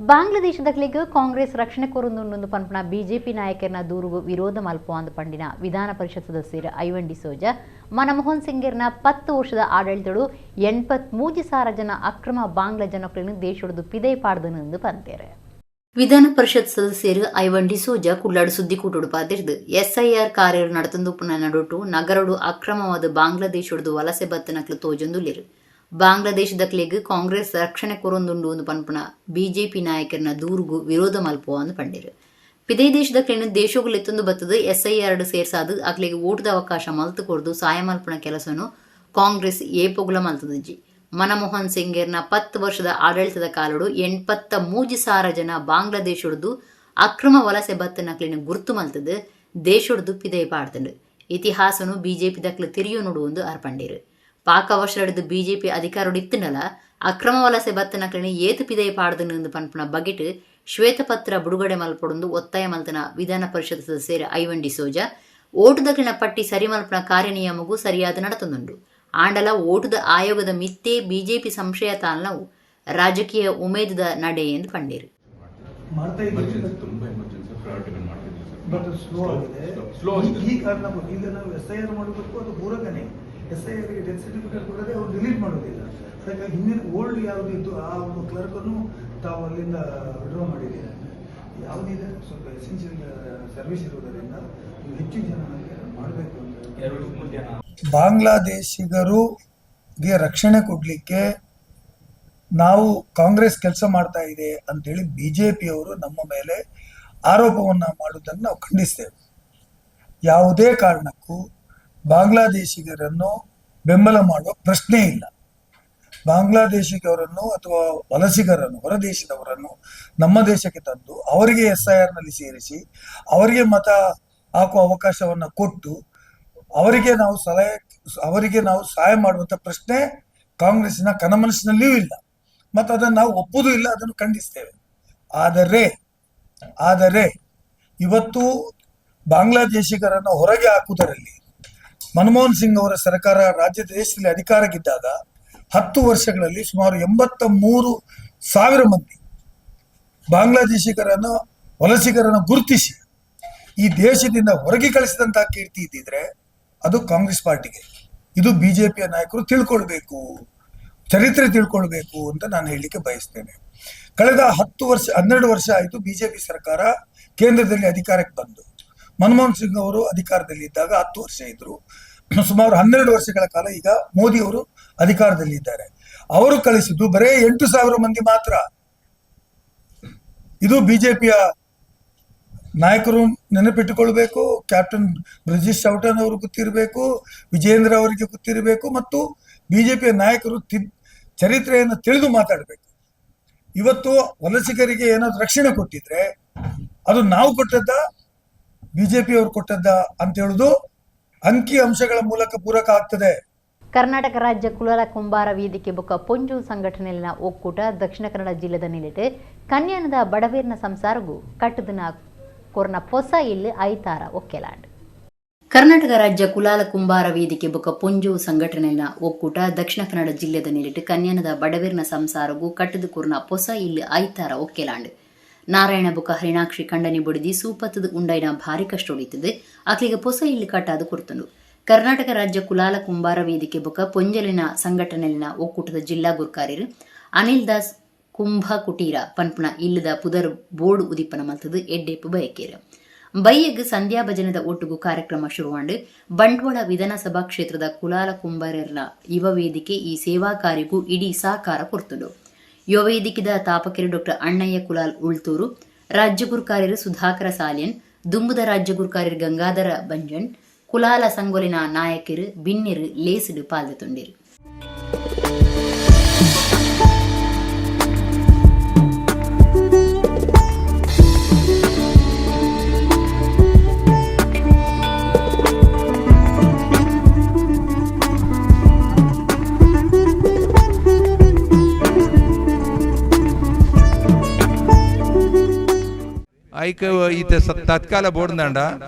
ಬಾಂಗ್ಲಾದೇಶದಕ್ಲೆಗ್ ಕಾಂಗ್ರೆಸ್ ರಕ್ಷಣೆ ಕೊರೊಂದುಂಡು ಪನ್ಪುನ ಬಿಜೆಪಿ ನಾಯಕರನ್ನ ದೂರುಗು ವಿರೋಧ ಮಲ್ಪುವಂದು ಪಂಡಿನ ವಿಧಾನ ಪರಿಷತ್ ಸದಸ್ಯರು ಐವನ್ ಡಿಸೋಜ ಮನಮೋಹನ್ ಸಿಂಗರ್ನ 10 ವರ್ಷದ ಆಡಳಿತಡು 83,000 ಜನ ಅಕ್ರಮ ಬಾಂಗ್ಲಾ ಜನಗಳನ್ನು ದೇಶೊಡ್ದು ಪಿದೈ ಪಾಡ್ದನೆಂದು ಪಂತೇರೆ. ವಿಧಾನ ಪರಿಷತ್ ಸದಸ್ಯರು ಐವನ್ ಡಿಸೋಜ ಕುಳ್ಳಾಡು ಸುದ್ದಿಕೂಟೋಡು ಪಾದಿರ್ದು ಎಸ್ಐಆರ್ ಕಾರ್ಯರು ನಡತಂದುಪ್ಪುನ ನಡುಟು ನಗರಡು ಅಕ್ರಮವಾದ ಬಾಂಗ್ಲಾದೇಶೊಡ್ದು ವಲಸೆ ಬತ್ತನಕ್ಲು ತೋಜೊಂದುಲ್ಲೆರು. ಬಾಂಗ್ಲಾದೇಶದಕ್ಲೆಗ್ ಕಾಂಗ್ರೆಸ್ ರಕ್ಷಣೆ ಕೊರೊಂದುಂಡು ಒಂದು ಪನ್ಪುನ ಬಿಜೆಪಿ ನಾಯಕರನ್ನ ದೂರುಗು ವಿರೋಧ ಮಲ್ಪುವಂದು ಪಂಡಿರು. ಪಿದೇ ದೇಶದಕ್ಲೆನ ದೇಶಗಳು ಎತ್ತೊಂದು ಬತ್ತದು ಎಸ್ಐಆರ್ ಸೇರ್ಸಾದು ಅಕ್ಲೆಗ್ ಓಟದ ಅವಕಾಶ ಮಲ್ತು ಕೊರ್ದು ಸಹಾಯ ಮಲ್ಪನ ಕೆಲಸನು ಕಾಂಗ್ರೆಸ್ ಏಪೊಗುಲ ಮಲ್ತದಜ್ಜಿ. ಮನಮೋಹನ್ ಸಿಂಗರ್ನ 10 ವರ್ಷದ ಆಡಳಿತದ ಕಾಲಡು 83,000 ಜನ ಬಾಂಗ್ಲಾದೇಶೊಡ್ದು ಅಕ್ರಮ ವಲಸೆ ಬತ್ತನಕ್ಲಿನ ಗುರ್ತು ಮಲ್ತದು ದೇಶೊಡ್ದು ಪಿದೈ ಪಾಡ್ತಂಡು ಇತಿಹಾಸನು ಬಿಜೆಪಿ ದಕ್ಲು ತಿರಿಯೋ ನೋಡುವಂದು ಅರ್ಪಂಡಿರು. ಪಾಕ ವರ್ಷ ಬಿಜೆಪಿ ಅಧಿಕಾರಡು ಇತ್ತನಲ್ಲ ಅಕ್ರಮ ವಲಸೆ ಬತ್ತನಕ್ಲಿನ ಏತು ಪಿದೈ ಪಾಡ್ದನೆಂದು ಪನ್ಪುನ ಬಗೆಟ್ ಶ್ವೇತಪತ್ರ ಬಿಡುಗಡೆ ಮಲ್ಪಡೊಂದು ಒತ್ತಾಯ ಮಲ್ತನ ವಿಧಾನ ಪರಿಷತ್ ಸದಸ್ಯರು ಐವನ್ ಡಿಸೋಜ ಓಟುದಕ್ಲಿನ ಪಟ್ಟಿ ಸರಿ ಮಲ್ಪನ ಕಾರ್ಯನಿಯಮಗೂ ಸರಿಯಾದ ನಡತೊಂದುಂಡು. ಆಂಡಲ ಓಟುದ ಆಯೋಗದ ಮಿತ್ತೇ ಬಿಜೆಪಿ ಸಂಶಯ ತಾಲ್ನವು ರಾಜಕೀಯ ಉಮೇದದ ನಡೆ ಎಂದು ಪಂಡೇರು. SIRಗೆ ಡೆತ್ ಸರ್ಟಿಫಿಕೇಟ್ ಕೊಡದೆ ಅವ್ರು ಡಿಲೀಟ್ ಮಾಡೋದಿಲ್ಲ. ಹಾಗಾಗಿ ಹಿಂದಿನ ಓಲ್ಡ್ ಯಾವುದು ಇತ್ತು ಆ ಒಂದು ಕ್ಲರ್ಕನ್ನು ತಾವು ಅಲ್ಲಿಂದ ವಿಡ್ರಾ ಮಾಡಿದ್ದೀರಾ. ಯಾವುದಿದೆ ಸ್ವಲ್ಪ ಎಸೆನ್ಷಿಯಲ್ ಸರ್ವಿಸ್ ಇರೋದರಿಂದ ನೀವು ಹೆಚ್ಚು ಜನ ಮಾಡಬೇಕು ಅಂತ. ಬಾಂಗ್ಲಾದೇಶಿಗರಿಗೆ ರಕ್ಷಣೆ ಕೊಡಲಿಕ್ಕೆ ನಾವು ಕಾಂಗ್ರೆಸ್ ಕೆಲಸ ಮಾಡ್ತಾ ಇದೆ ಅಂತೇಳಿ ಬಿಜೆಪಿಯವರು ನಮ್ಮ ಮೇಲೆ ಆರೋಪವನ್ನು ಮಾಡುವುದನ್ನು ನಾವು ಖಂಡಿಸ್ತೇವೆ. ಯಾವುದೇ ಕಾರಣಕ್ಕೂ ಬಾಂಗ್ಲಾದೇಶಿಗರನ್ನು ಬೆಂಬಲ ಮಾಡುವ ಪ್ರಶ್ನೆ ಇಲ್ಲ. ಬಾಂಗ್ಲಾದೇಶಿಗರನ್ನು ಅಥವಾ ವಲಸಿಗರನ್ನು ಹೊರದೇಶದವರನ್ನು ನಮ್ಮ ದೇಶಕ್ಕೆ ತಂದು ಅವರಿಗೆ SIR ನಲ್ಲಿ ಸೇರಿಸಿ ಅವರಿಗೆ ಮತ ಹಾಕುವ ಅವಕಾಶವನ್ನು ಕೊಟ್ಟು ಅವರಿಗೆ ನಾವು ಸಹಾಯ ಮಾಡುವಂತ ಪ್ರಶ್ನೆ ಕಾಂಗ್ರೆಸ್ಸಿನ ಕನಮನಸ್ಸಿನಲ್ಲಿಯೂ ಇಲ್ಲ ಮತ್ತು ಅದನ್ನು ನಾವು ಒಪ್ಪುವುದೂ ಇಲ್ಲ, ಅದನ್ನು ಖಂಡಿಸ್ತೇವೆ. ಆದರೆ ಇವತ್ತು ಬಾಂಗ್ಲಾದೇಶಿಗರನ್ನು ಹೊರಗೆ ಹಾಕುವುದರಲ್ಲಿ ಮನಮೋಹನ್ ಸಿಂಗ್ ಅವರ ಸರ್ಕಾರ ರಾಜ್ಯದ ದೇಶದಲ್ಲಿ ಅಧಿಕಾರಕ್ಕಿದ್ದಾಗ 10 ವರ್ಷಗಳಲ್ಲಿ ಸುಮಾರು 83,000 ಮಂದಿ ಬಾಂಗ್ಲಾದೇಶಿಗರನ್ನು ವಲಸಿಗರನ್ನು ಗುರುತಿಸಿ ಈ ದೇಶದಿಂದ ಹೊರಗೆ ಕಳಿಸಿದಂತಹ ಕೀರ್ತಿ ಇದ್ದಿದ್ರೆ ಅದು ಕಾಂಗ್ರೆಸ್ ಪಾರ್ಟಿಗೆ. ಇದು ಬಿಜೆಪಿಯ ನಾಯಕರು ತಿಳ್ಕೊಳ್ಬೇಕು, ಚರಿತ್ರೆ ತಿಳ್ಕೊಳ್ಬೇಕು ಅಂತ ನಾನು ಹೇಳಲಿಕ್ಕೆ ಬಯಸ್ತೇನೆ. ಕಳೆದ 12 ವರ್ಷ ಆಯಿತು ಬಿಜೆಪಿ ಸರ್ಕಾರ ಕೇಂದ್ರದಲ್ಲಿ ಅಧಿಕಾರಕ್ಕೆ ಬಂದು. ಮನಮೋಹನ್ ಸಿಂಗ್ ಅವರು ಅಧಿಕಾರದಲ್ಲಿ ಇದ್ದಾಗ 10 ವರ್ಷ ಇದ್ರು. ಸುಮಾರು 12 ವರ್ಷಗಳ ಕಾಲ ಈಗ ಮೋದಿ ಅವರು ಅಧಿಕಾರದಲ್ಲಿ ಇದ್ದಾರೆ. ಅವರು ಕಳಿಸಿದ್ದು ಬರೇ 8,000 ಮಂದಿ ಮಾತ್ರ. ಇದು ಬಿಜೆಪಿಯ ನಾಯಕರು ನೆನಪಿಟ್ಟುಕೊಳ್ಬೇಕು. ಕ್ಯಾಪ್ಟನ್ ಬ್ರಿಜೇಶ್ ಚೌಟನ್ ಅವರು ಗೊತ್ತಿರಬೇಕು, ವಿಜೇಂದ್ರ ಅವರಿಗೆ ಗೊತ್ತಿರಬೇಕು, ಮತ್ತು ಬಿಜೆಪಿಯ ನಾಯಕರು ಚರಿತ್ರೆಯನ್ನು ತಿಳಿದು ಮಾತಾಡಬೇಕು. ಇವತ್ತು ವಲಸಿಗರಿಗೆ ಏನಾದ್ರು ರಕ್ಷಣೆ ಕೊಟ್ಟಿದ್ರೆ ಅದು ನಾವು ಕೊಟ್ಟದ್ದ, ಬಿಜೆಪಿ ಅವರು ಕೊಟ್ಟದ್ದ ಅಂತ ಹೇಳುದು ಅಂಕಿ ಅಂಶಗಳ ಮೂಲಕ ಪೂರಕ ಆಗ್ತದೆ. ಕರ್ನಾಟಕ ರಾಜ್ಯ ಕುಲಾಲ ಕುಂಬಾರ ವೇದಿಕೆ ಬೊಕ್ಕ ಪೊಂಜು ಸಂಘಟನೆಯಲ್ಲಿನ ಒಕ್ಕೂಟ ದಕ್ಷಿಣ ಕನ್ನಡ ಜಿಲ್ಲೆದ ನಿಲಿಟ್ ಕನ್ಯಾನದ ಬಡವೇರ್ನ ಸಂಸಾರಗೂ ಕಟ್ಟದನ ಕೊರ್ನ ಪೊಸ ಇಲ್ಲಿ ಐತಾರ ಒಕ್ಕೆಲಾಂಡ್. ಕರ್ನಾಟಕ ರಾಜ್ಯ ಕುಲಾಲ ಕುಂಬಾರ ವೇದಿಕೆ ಬೊಕ್ಕ ಪೊಂಜು ಸಂಘಟನೆಯ ಒಕ್ಕೂಟ ದಕ್ಷಿಣ ಕನ್ನಡ ಜಿಲ್ಲೆದ ನಿಲಿಟ್ ಕನ್ಯಾನದ ಬಡವೇರ್ನ ಸಂಸಾರಗೂ ಕಟ್ಟದ ಕೊರ್ನ ಪೊಸ ಇಲ್ಲಿ ಐತಾರ ಒಕ್ಕೆಲಾಂಡ್. ನಾರಾಯಣ ಬೊಕ್ಕ ಹರಿಣಾಕ್ಷಿ ಖಂಡನೆ ಬುಡಿದಿ ಸೂಪತ್ತದ ಉಂಡೈನ ಭಾರಿ ಕಷ್ಟ ಹೊಡಿತದೆ ಅಕ್ಲಿಗೆ ಪೊಸ ಇಲ್ಲಿ ಕಟ್ಟಾದು ಕೊರ್ತನು. ಕರ್ನಾಟಕ ರಾಜ್ಯ ಕುಲಾಲ ಕುಂಬಾರ ವೇದಿಕೆ ಬೊಕ್ಕ ಪೊಂಜಲಿನ ಸಂಘಟನೆಯಲ್ಲಿನ ಒಕ್ಕೂಟದ ಜಿಲ್ಲಾ ಗುರ್ಕಾರ್ಯರು ಅನಿಲ್ ದಾಸ್ ಕುಂಭ ಕುಟೀರ ಪನ್ಪುಣ ಇಲ್ಲದ ಪುದರ್ ಬೋರ್ಡ್ ಉದಿಪನ ಮಲ್ತದು ಎಡ್ಡೆಪ್ಪು ಬಯಕೇರ ಬೈಯಗ್ ಸಂಧ್ಯಾ ಭಜನದ ಒಟ್ಟುಗು ಕಾರ್ಯಕ್ರಮ ಶುರುವಾಂಡು ಬಂಟ್ವಾಳ ವಿಧಾನಸಭಾ ಕ್ಷೇತ್ರದ ಕುಲಾಲ ಕುಂಬಾರರ ಯುವ ವೇದಿಕೆ ಈ ಸೇವಾ ಕಾರ್ಯಕ್ಕೂ ಇಡೀ ಸಹಕಾರ ಕೊರ್ತುಂಡು. ಯುವ ವೇದಿಕೆದ ತಾಪಕಿರು ಡಾಕ್ಟರ್ ಅಣ್ಣಯ್ಯ ಕುಲಾಲ್ ಉಳ್ತೂರು, ರಾಜ್ಯ ಗುರ್ಕಾರ್ಯರು ಸುಧಾಕರ ಸಾಲಿಯನ್, ದುಂಬುದ ರಾಜ್ಯ ಗುರ್ಕಾರ್ಯರು ಗಂಗಾಧರ ಬಂಜನ್, ಕುಲಾಲ ಸಂಗೊಲಿನ ನಾಯಕರು ಬಿನ್ನಿರು ಲೇಸಿಡು ಪಾಲ್ದೊಂಡಿರು. ಐಕ ಈತ ತತ್ಕಾಲ ಬೋಡ್ದಂಡ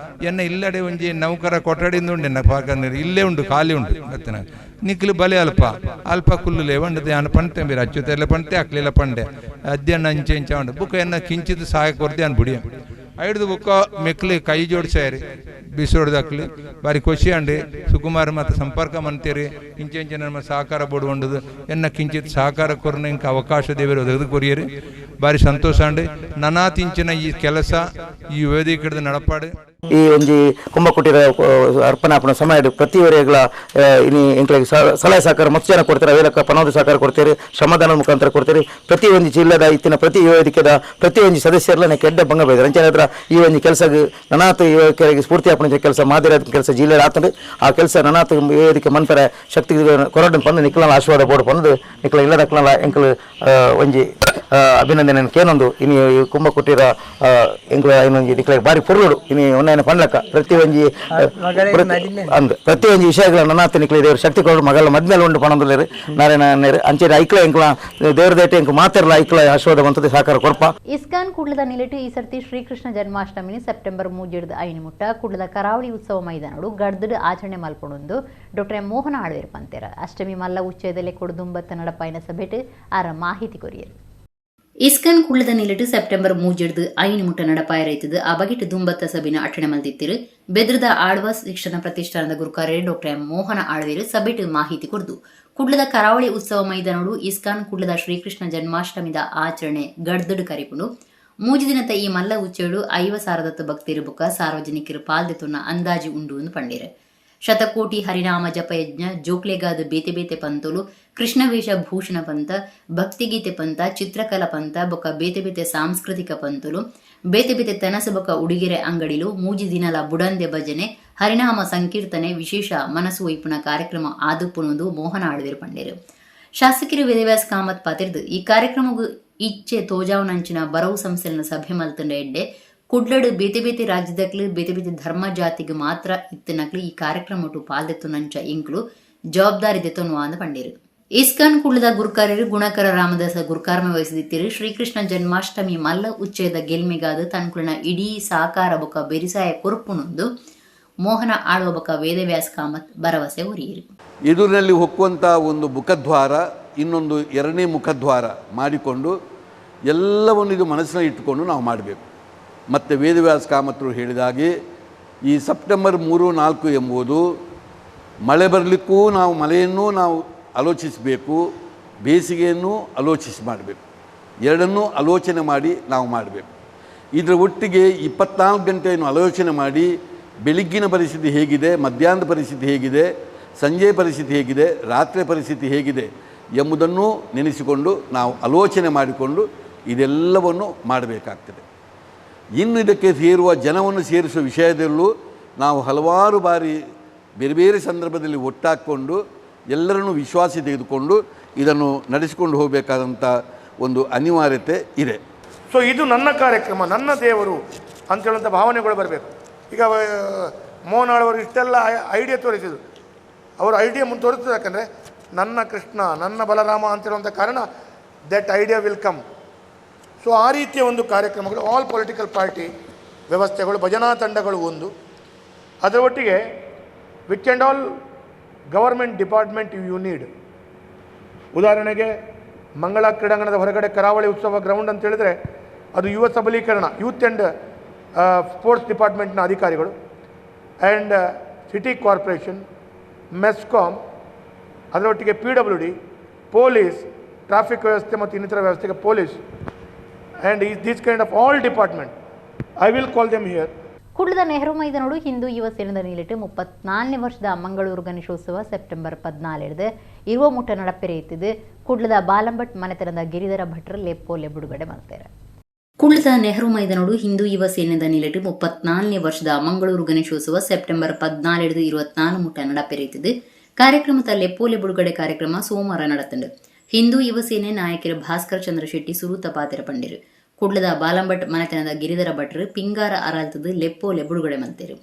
ಎನ್ನ ಇಲ್ಲಡೆ ಒಂಜಿ ನೌಕರ ಕೊಠಡಿಂದ ಉಂಡು ಎನ್ನ ಪಾಕಂದ್ರೆ ಇಲ್ಲೇ ಉಂಡು ಖಾಲಿ ಉಂಡು ಗೊತ್ತಿನ ನಿಕ್ಲು ಬಲೆ ಅಲ್ಪ ಅಲ್ಪ ಕುಲ್ಲುಲೆ ಒಂಡದೆ ನಾನು ಪಂತೆ ಬೇರೆ ಅಚ್ಚುತ್ತೆಲ್ಲ ಪಂತೆ ಅಕ್ಲಿಲ್ಲ ಪಂಡೆ ಅದ್ಯಣ್ಣ ಅಂಚೆ ಇಂಚ ಉಂಡು ಬುಕ್ಕ ಎನ್ನ ಕಿಂಚಿತ್ ಸಹಾಯ ಕೊಡ್ದೆ ಅನ್ ಬುಡಿಯ ಐಡ್ದು ಬುಕ್ಕ ಮೆಕ್ಲಿ ಕೈ ಜೋಡಿಸ್ಯಾರಿ ಬಿಸೋಡ್ದು ಅಕ್ಲಿ ಬಾರಿ ಖುಷಿ ಅಂಡಿ ಸುಕುಮಾರ್ ಮತ್ತು ಸಂಪರ್ಕ ಮಂತೀರಿ ಇಂಚೆ ಇಂಚೆ ನಮ್ಮ ಸಹಕಾರ ಬೋರ್ಡ್ ಉಂಡದು ಎನ್ನ ಕಿಂಚಿತ್ ಸಹಕಾರ ಕೊರನ ಇಂಕ ಅವಕಾಶ ದೇವರು ಒದಗದು ಕೊರಿಯರಿ ಬಾರಿ ಸಂತೋಷ ಅಂಡಿ ನನಾ ತಿಂಚಿನ ಈ ಕೆಲಸ ಈ ವೇದಿಕೆ ನಡಪಾಡು ಈ ಒಂಜಿ ಕುಂಭಕುಟೀರ ಅರ್ಪಣಾಪಣ ಸಮಯ ಪ್ರತಿ ವರೆಗಳ ಇನಿ ಇಂಕ್ಲಿಗೆ ಸಲಹೆ ಸಹಕಾರ ಮಸ್ತ್ ಜನ ಕೊಡ್ತಾರೆ ಅವೇಲಕ್ಕ ಪನೋದು ಸಹಕಾರ ಕೊಡ್ತೀರಿ ಶ್ರಮದಾನ ಮುಖಾಂತರ ಕೊಡ್ತೀರಿ ಪ್ರತಿ ಒಂದು ಜಿಲ್ಲೆದ ಇತ್ತಿನ ಪ್ರತಿ ವೇದಿಕೆದ ಪ್ರತಿ ಒಂದು ಸದಸ್ಯರೆಲ್ಲ ಕೆಡ್ಡ ಭಂಗ ಬೈತಾರೆ ಅಂಚೆ ಹತ್ರ ಈ ಒಂದು ಕೆಲಸ ನನಾತ್ ಯುವಕರಿಗೆ ಸ್ಫೂರ್ತಿ ಹಾಪಣ ಕೆಲಸ ಮಾದಿರ ಕೆಲಸ ಜಿಲ್ಲೆ ಆತಂಡು ಆ ಕೆಲಸ ನನಾತ್ ವೇದಿಕೆ ಮನ್ಪರ ಶಕ್ತಿ ಕೊರಡು ಬಂದು ನಿಕ್ಲ ಆಶೀರ್ವಾದ ಬೋರ್ಡ್ ಬಂದು ನಿಕ್ಲ ಇಲ್ಲದಕ್ಲ ಎಂಕಲ್ ಒಂಜಿ ಅಭಿನಂದನೆ ಕೇನೊಂದು ಇನಿ ಕುಂಭಕುಟೀರ ಎಂಕ್ಲ ಇನ್ನೊಂಜಿ ನಿಕ್ಲಿಗೆ ಬಾರಿ ಪುರ್ರುಡು ಇನಿ ಒನ್ನ ಪಂಡ್ಲಕ್ಕ ಪ್ರತಿ ಒಂಜಿ ಅಂದ್ ಪ್ರತಿ ಒಂಜಿ ವಿಷಯಗಳ ನನಾತ್ ನಿಕ್ಲಿ ದೇವ್ರ ಶಕ್ತಿ ಕೊರಡು ಮಗಳ ಮದ್ಮೇಲೆ ಉಂಡು ಪಣಂದುಲ್ಲೇರು ನಾರಾಯಣ ಅಂಚೆ ಐಕ್ಲ ಎಂಕ್ಲ ದೇವ್ರ ದೇಟೆ ಎಂಕ್ ಮಾತಾರಲ್ಲ ಐಕ್ಲ ಆಶೀರ್ವಾದ ಬಂತದೆ ಸಹಕಾರ ಕೊರ್ಪ ಇಸ್ಕಾನ್ ಕುಡ್ಲದ ನಿಲೆಟು ಈ ಸರ್ತಿ ಶ್ರೀಕೃಷ್ಣ ಜನ್ಮಾಷ್ಟಮಿನಿ ಸೆಪ್ಟೆಂಬರ್ 3 ಐನು ಮುಟ್ಟ ಕುಡ್ಲದ ಕರಾವಳಿ ಉತ್ಸವ ಮೈದಾನಡು ಗಡ್ದಡು ಆಚರಣೆ ಮಲ್ಪೊಂಡು ಡಾಕ್ಟರ್ ಮೋಹನ ಆಳ್ವೇರು ಪಂತೆರ ಅಷ್ಟಮಿ ಮಲ್ಲ ಉಚ್ಚಯದಲ್ಲೇ ಕೊಡುದುಂಬತ್ತ ನಡಪಾಯಿನ ಸಭೆಟ್ ಆರ ಮಾಹಿತಿ ಕೊರಿಯರು ಇಸ್ಕನ್ ಕುಳ್ಳದ ನಿಲೆಟು ಸೆಪ್ಟೆಂಬರ್ 3 ಐನು ಮುಟ್ಟ ನಡಪಾಯರೈತದು ಆ ಬಗೆಟ್ ದುಂಬತ್ತ ಸಭೆನ ಅಟಣೆ ಮಲ್ದಿತ್ತಿರು ಬೆದ್ರದ ಆಳ್ವಾಸ್ ಶಿಕ್ಷಣ ಪ್ರತಿಷ್ಠಾನದ ಗುರುಕಾರ್ಯ ಡಾಕ್ಟರ್ ಮೋಹನ ಆಳ್ವೇರು ಸಭೆಟ್ ಮಾಹಿತಿ ಕೊಡ್ದು ಕುಡ್ಲದ ಕರಾವಳಿ ಉತ್ಸವ ಮೈದಾನಡು ಇಸ್ಕಾನ್ ಕುಡ್ಲದ ಶ್ರೀಕೃಷ್ಣ ಜನ್ಮಾಷ್ಟಮಿದ ಆಚರಣೆ ಗಡ್ದಡು ಕರಿಪುಂಡು 3 ದಿನದ ಈ ಮಲ್ಲ ಉಚ್ಚೆಡು 50,000 ಭಕ್ತಿರು ಬುಕ್ಕ ಸಾರ್ವಜನಿಕರು ಪಾಲ್ದೆತುನ್ನ ಅಂದಾಜು ಉಂಡು ಎಂದು ಪಂಡಿರು ಶತಕೋಟಿ ಹರಿನಾಮ ಜಪಯಜ್ಞ ಜೋಕ್ಲೆಗಾದ ಬೇತೆ ಬೇತೆ ಪಂತುಲು ಕೃಷ್ಣವೇಷ ಭೂಷಣ ಪಂತ ಭಕ್ತಿಗೀತೆ ಪಂತ ಚಿತ್ರಕಲಾ ಪಂತ ಬೊಕ್ಕ ಬೇತೆ ಬೇತೆ ಸಾಂಸ್ಕೃತಿಕ ಪಂತುಲು ಬೇತೆ ಬೇತೆ ತನಸ ಬೊಕ್ಕ ಉಡುಗೆರೆ ಅಂಗಡಿಲು 3 ದಿನಲ ಬುಡಂದೆ ಭಜನೆ ಹರಿನಾಮ ಸಂಕೀರ್ತನೆ ವಿಶೇಷ ಮನಸ್ಸು ವೈಪುನ ಕಾರ್ಯಕ್ರಮ ಆದುಪುನೊಂದು ಮೋಹನ ಆಳ್ವೇರು ಪಂಡೇರು ಶಾಸಕರು ವೇದವ್ಯಾಸ ಕಾಮತ್ ಪಾತಿರ್ದು ಈ ಕಾರ್ಯಕ್ರಮಗೂ ಇಚ್ಛೆ ತೋಜಾವನಂಚಿನ ಬರವು ಸಂಸ್ಥೆನ ಸಭೆ ಮಲ್ತಂಡ ಎಡ್ಡೆ ಕುಡ್ಲಡು ಬೇತೆ ಬೇತೆ ರಾಜ್ಯದಕ್ಲು ಬೇತೆ ಬೇತೆ ಧರ್ಮ ಜಾತಿಗೆ ಮಾತ್ರ ಇತ್ತನಕ್ಲು ಈ ಕಾರ್ಯಕ್ರಮ ಪಾಲ್ದೆತ್ತು ನಂಚ ಇಂಕ್ಲು ಜವಾಬ್ದಾರಿ ದೆತ್ತೊನ್ನುವ ಅಂದ ಪಂಡೇರು ಇಸ್ಕಾನ್ ಕುಳ್ಳದ ಗುರುಕಾರ್ಯರು ಗುಣಕರ ರಾಮದಾಸ ಗುರುಕಾರ್ಮ ವಹಿಸಿದಿತ್ತಿರು ಶ್ರೀಕೃಷ್ಣ ಜನ್ಮಾಷ್ಟಮಿ ಮಲ್ಲ ಉಚ್ಚಯದ ಗೆಲ್ಮೆಗಾದ ತನ್ಕುಳನ ಇಡೀ ಸಾಕಾರ ಬೊಕ್ಕ ಬೆರಿಸಾಯ ಕೊರುಪುನೊಂದು ಮೋಹನ ಆಳುವ ಬೊಕ್ಕ ವೇದವ್ಯಾಸ ಕಾಮತ್ ಭರವಸೆ ಉರಿಯಿರು ಎದುರಿನಲ್ಲಿ ಹೊಕ್ಕುವಂಥ ಒಂದು ಮುಖದ್ವಾರ ಇನ್ನೊಂದು ಎರಡನೇ ಮುಖದ್ವಾರ ಮಾಡಿಕೊಂಡು ಎಲ್ಲವನ್ನು ಇದು ಮನಸ್ಸಿನಲ್ಲಿ ಇಟ್ಟುಕೊಂಡು ನಾವು ಮಾಡಬೇಕು. ಮತ್ತು ವೇದವ್ಯಾಸ ಕಾಮತರು ಹೇಳಿದಾಗೆ ಈ ಸೆಪ್ಟೆಂಬರ್ 3-4 ಎಂಬುದು ಮಳೆ ಬರಲಿಕ್ಕೂ ನಾವು ಮಳೆಯನ್ನು ನಾವು ಆಲೋಚಿಸಬೇಕು, ಬೇಸಿಗೆಯನ್ನು ಮಾಡಬೇಕು, ಎರಡನ್ನೂ ಆಲೋಚನೆ ಮಾಡಿ ನಾವು ಮಾಡಬೇಕು. ಇದರ ಒಟ್ಟಿಗೆ 24 ಗಂಟೆಯನ್ನು ಆಲೋಚನೆ ಮಾಡಿ ಬೆಳಗ್ಗಿನ ಪರಿಸ್ಥಿತಿ ಹೇಗಿದೆ, ಮಧ್ಯಾಹ್ನದ ಪರಿಸ್ಥಿತಿ ಹೇಗಿದೆ, ಸಂಜೆ ಪರಿಸ್ಥಿತಿ ಹೇಗಿದೆ, ರಾತ್ರಿ ಪರಿಸ್ಥಿತಿ ಹೇಗಿದೆ ಎಂಬುದನ್ನು ನೆನೆಸಿಕೊಂಡು ನಾವು ಆಲೋಚನೆ ಮಾಡಿಕೊಂಡು ಇದೆಲ್ಲವನ್ನು ಮಾಡಬೇಕಾಗ್ತದೆ. ಇನ್ನು ಇದಕ್ಕೆ ಸೇರುವ ಜನವನ್ನು ಸೇರಿಸುವ ವಿಷಯದಲ್ಲೂ ನಾವು ಹಲವಾರು ಬಾರಿ ಬೇರೆ ಬೇರೆ ಸಂದರ್ಭದಲ್ಲಿ ಒಟ್ಟಾಕ್ಕೊಂಡು ಎಲ್ಲರನ್ನೂ ವಿಶ್ವಾಸ ತೆಗೆದುಕೊಂಡು ಇದನ್ನು ನಡೆಸಿಕೊಂಡು ಹೋಗಬೇಕಾದಂಥ ಒಂದು ಅನಿವಾರ್ಯತೆ ಇದೆ. ಸೊ ಇದು ನನ್ನ ಕಾರ್ಯಕ್ರಮ, ನನ್ನ ದೇವರು ಅಂತೇಳುವಂಥ ಭಾವನೆಗಳು ಬರಬೇಕು. ಈಗ ಮೋಹನ್ ಆಳ್ವರು ಇಷ್ಟೆಲ್ಲ ಐಡಿಯಾ ತೋರಿಸಿದ್ರು, ಅವರು ಐಡಿಯಾ ಮುಂದೆ ತೋರಿಸ್ತದೆ. ಯಾಕಂದರೆ ನನ್ನ ಕೃಷ್ಣ ನನ್ನ ಬಲರಾಮ ಅಂತೇಳುವಂಥ ಕಾರಣ that idea will come. So ಆ ರೀತಿಯ ಒಂದು ಕಾರ್ಯಕ್ರಮಗಳು ಆಲ್ ಪೊಲಿಟಿಕಲ್ ಪಾರ್ಟಿ ವ್ಯವಸ್ಥೆಗಳು, ಭಜನಾ ತಂಡಗಳು ಒಂದು, ಅದರ ಒಟ್ಟಿಗೆ which and all government department you need. ಉದಾಹರಣೆಗೆ ಮಂಗಳ ಕ್ರೀಡಾಂಗಣದ ಹೊರಗಡೆ ಕರಾವಳಿ ಉತ್ಸವ ಗ್ರೌಂಡ್ ಅಂತ ಹೇಳಿದರೆ ಅದು ಯುವ ಸಬಲೀಕರಣ, ಯೂತ್ ಆ್ಯಂಡ್ ಸ್ಪೋರ್ಟ್ಸ್ ಡಿಪಾರ್ಟ್ಮೆಂಟ್ನ ಅಧಿಕಾರಿಗಳು ಆ್ಯಂಡ್ ಸಿಟಿ ಕಾರ್ಪೊರೇಷನ್, ಮೆಸ್ಕಾಮ್, ಅದರೊಟ್ಟಿಗೆ PWD, ಪೊಲೀಸ್, ಟ್ರಾಫಿಕ್ ವ್ಯವಸ್ಥೆ ಮತ್ತು ಇನ್ನಿತರ ವ್ಯವಸ್ಥೆಗೆ police and this kind of all department I will call them here. ಕುಡ್ಲದ ನೆಹರು ಮೈದಾನೋಡು ಹಿಂದೂ ಯುವ ಸೇನೆದ ನೀಲಿಟ್ಟು 34ನೇ ವರ್ಷದ ಮಂಗಳೂರು ಗಣೇಶೋತ್ಸವ ಸೆಪ್ಟೆಂಬರ್ 14 ಇರುವ ಮುಟ್ಟ ನಡಪೆರೆಯುತ್ತಿದ್ದು ಕುಡ್ಲದ ಬಾಲಂಭಟ್ ಮನೆತನದ ಗಿರಿಧರ ಭಟ್ರ ಲೆಪ್ಪೋಲೆ ಬಿಡುಗಡೆ ಮಾಡ್ತಾರೆ. ಕುಡ್ಲದ ನೆಹರು ಮೈದಾನೋಡು ಹಿಂದೂ ಯುವ ಸೇನೆದ ನೀಲಿಟ್ಟು 34ನೇ ವರ್ಷದ ಮಂಗಳೂರು ಗಣೇಶೋತ್ಸವ ಸೆಪ್ಟೆಂಬರ್ 14 24 ಮುಟ್ಟ ನಡಪೆರೆಯುತ್ತಿದ್ದು ಕಾರ್ಯಕ್ರಮದ ಲೆಪ್ಪೋಲೆ ಬಿಡುಗಡೆ ಕಾರ್ಯಕ್ರಮ ಸೋಮವಾರ ನಡೆತಂಡು. ಹಿಂದೂ ಯುವ ಸೇನೆ ನಾಯಕರು ಭಾಸ್ಕರ್ ಚಂದ್ರ ಶೆಟ್ಟಿ ಸುರೂತ ಪಾತಿರ ಪಂಡಿರು. ಕುಡ್ಲದ ಬಾಲಂಭಟ್ ಮನೆತನದ ಗಿರಿಧರ ಭಟ್ರು ಪಿಂಗಾರ ಅರಾಲ್ತದು ಲೆಪ್ಪೋಲೆ ಬಿಡುಗಡೆ ಮಂತೇರು.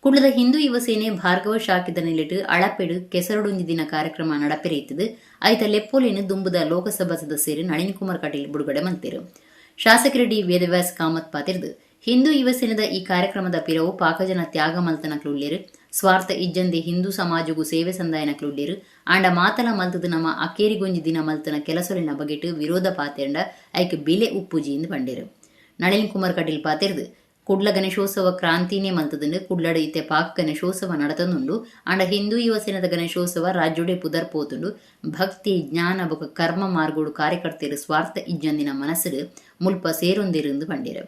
ಕುಡ್ಲದ ಹಿಂದೂ ಯುವ ಸೇನೆ ಭಾರ್ಗವ ಶಾಖಿದ ನಿಲಿಟ್ಟು ಅಳಪೆಡು ಕೆಸರಡೊಂದು ದಿನ ಕಾರ್ಯಕ್ರಮ ನಡಪೆರೆಯುತ್ತದೆ. ಐತ ಲೆಪ್ಪೋಲೆಯನ್ನು ದುಂಬುದ ಲೋಕಸಭಾ ಸದಸ್ಯರು ನಳಿನ್ ಕುಮಾರ್ ಕಟೀಲ್ ಬಿಡುಗಡೆ ಮಂತೇರು. ಶಾಸಕರು ಡಿ ವೇದವ್ಯಾಸ ಕಾಮತ್ ಪಾತಿರ್ದು ಹಿಂದೂ ಯುವ ಸೇನೆದ ಈ ಕಾರ್ಯಕ್ರಮದ ಪಿರವು ಪಾಕಜನ ತ್ಯಾಗ ಮಲ್ತನ ಕ್ಲುಳ್ಳೇರು ಸ್ವಾರ್ಥ ಇಜ್ಜಂದಿ ಹಿಂದೂ ಸಮಾಜಗೂ ಸೇವೆ ಸಂದಾಯನ ಕ್ಲುಳ್ಳೇರು ಆಂಡ ಮಾತಲ ಮಲ್ತದ ನಮ್ಮ ಅಕೇರಿಗೊಂಜಿ ದಿನ ಮಲ್ತನ ಕೆಲಸೊಲಿನ ಬಗೆಟ್ ವಿರೋಧ ಪಾತೆಂಡ ಐಕ್ ಬಿಲೆ ಉಪ್ಪುಜಿಯಿಂದ ಬಂಡೇರು. ನಳಿನ್ ಕುಮಾರ್ ಕಟೀಲ್ ಪಾತೆರ್ದು ಕುಡ್ಲ ಗಣೇಶೋತ್ಸವ ಕ್ರಾಂತಿನೇ ಮಲ್ತದಂಡು ಕುಡ್ಲಡ ಇತ್ತೆ ಪಾಕ್ ಗಣೇಶೋತ್ಸವ ನಡತಂದುಂಡು ಆಂಡ ಹಿಂದೂ ಯುವ ಸೇನದ ಗಣೇಶೋತ್ಸವ ರಾಜ್ಯೋಡೆ ಪುದರ್ ಪೋತುಂಡು ಭಕ್ತಿ ಜ್ಞಾನ ಬೊಕ ಕರ್ಮ ಮಾರ್ಗೋಡು ಕಾರ್ಯಕರ್ತೆರು ಸ್ವಾರ್ಥ ಇಜ್ಜಂದಿನ ಮನಸ್ಸು ಮುಲ್ಪ ಸೇರೊಂದಿருந்து ಬಂಡೇರು.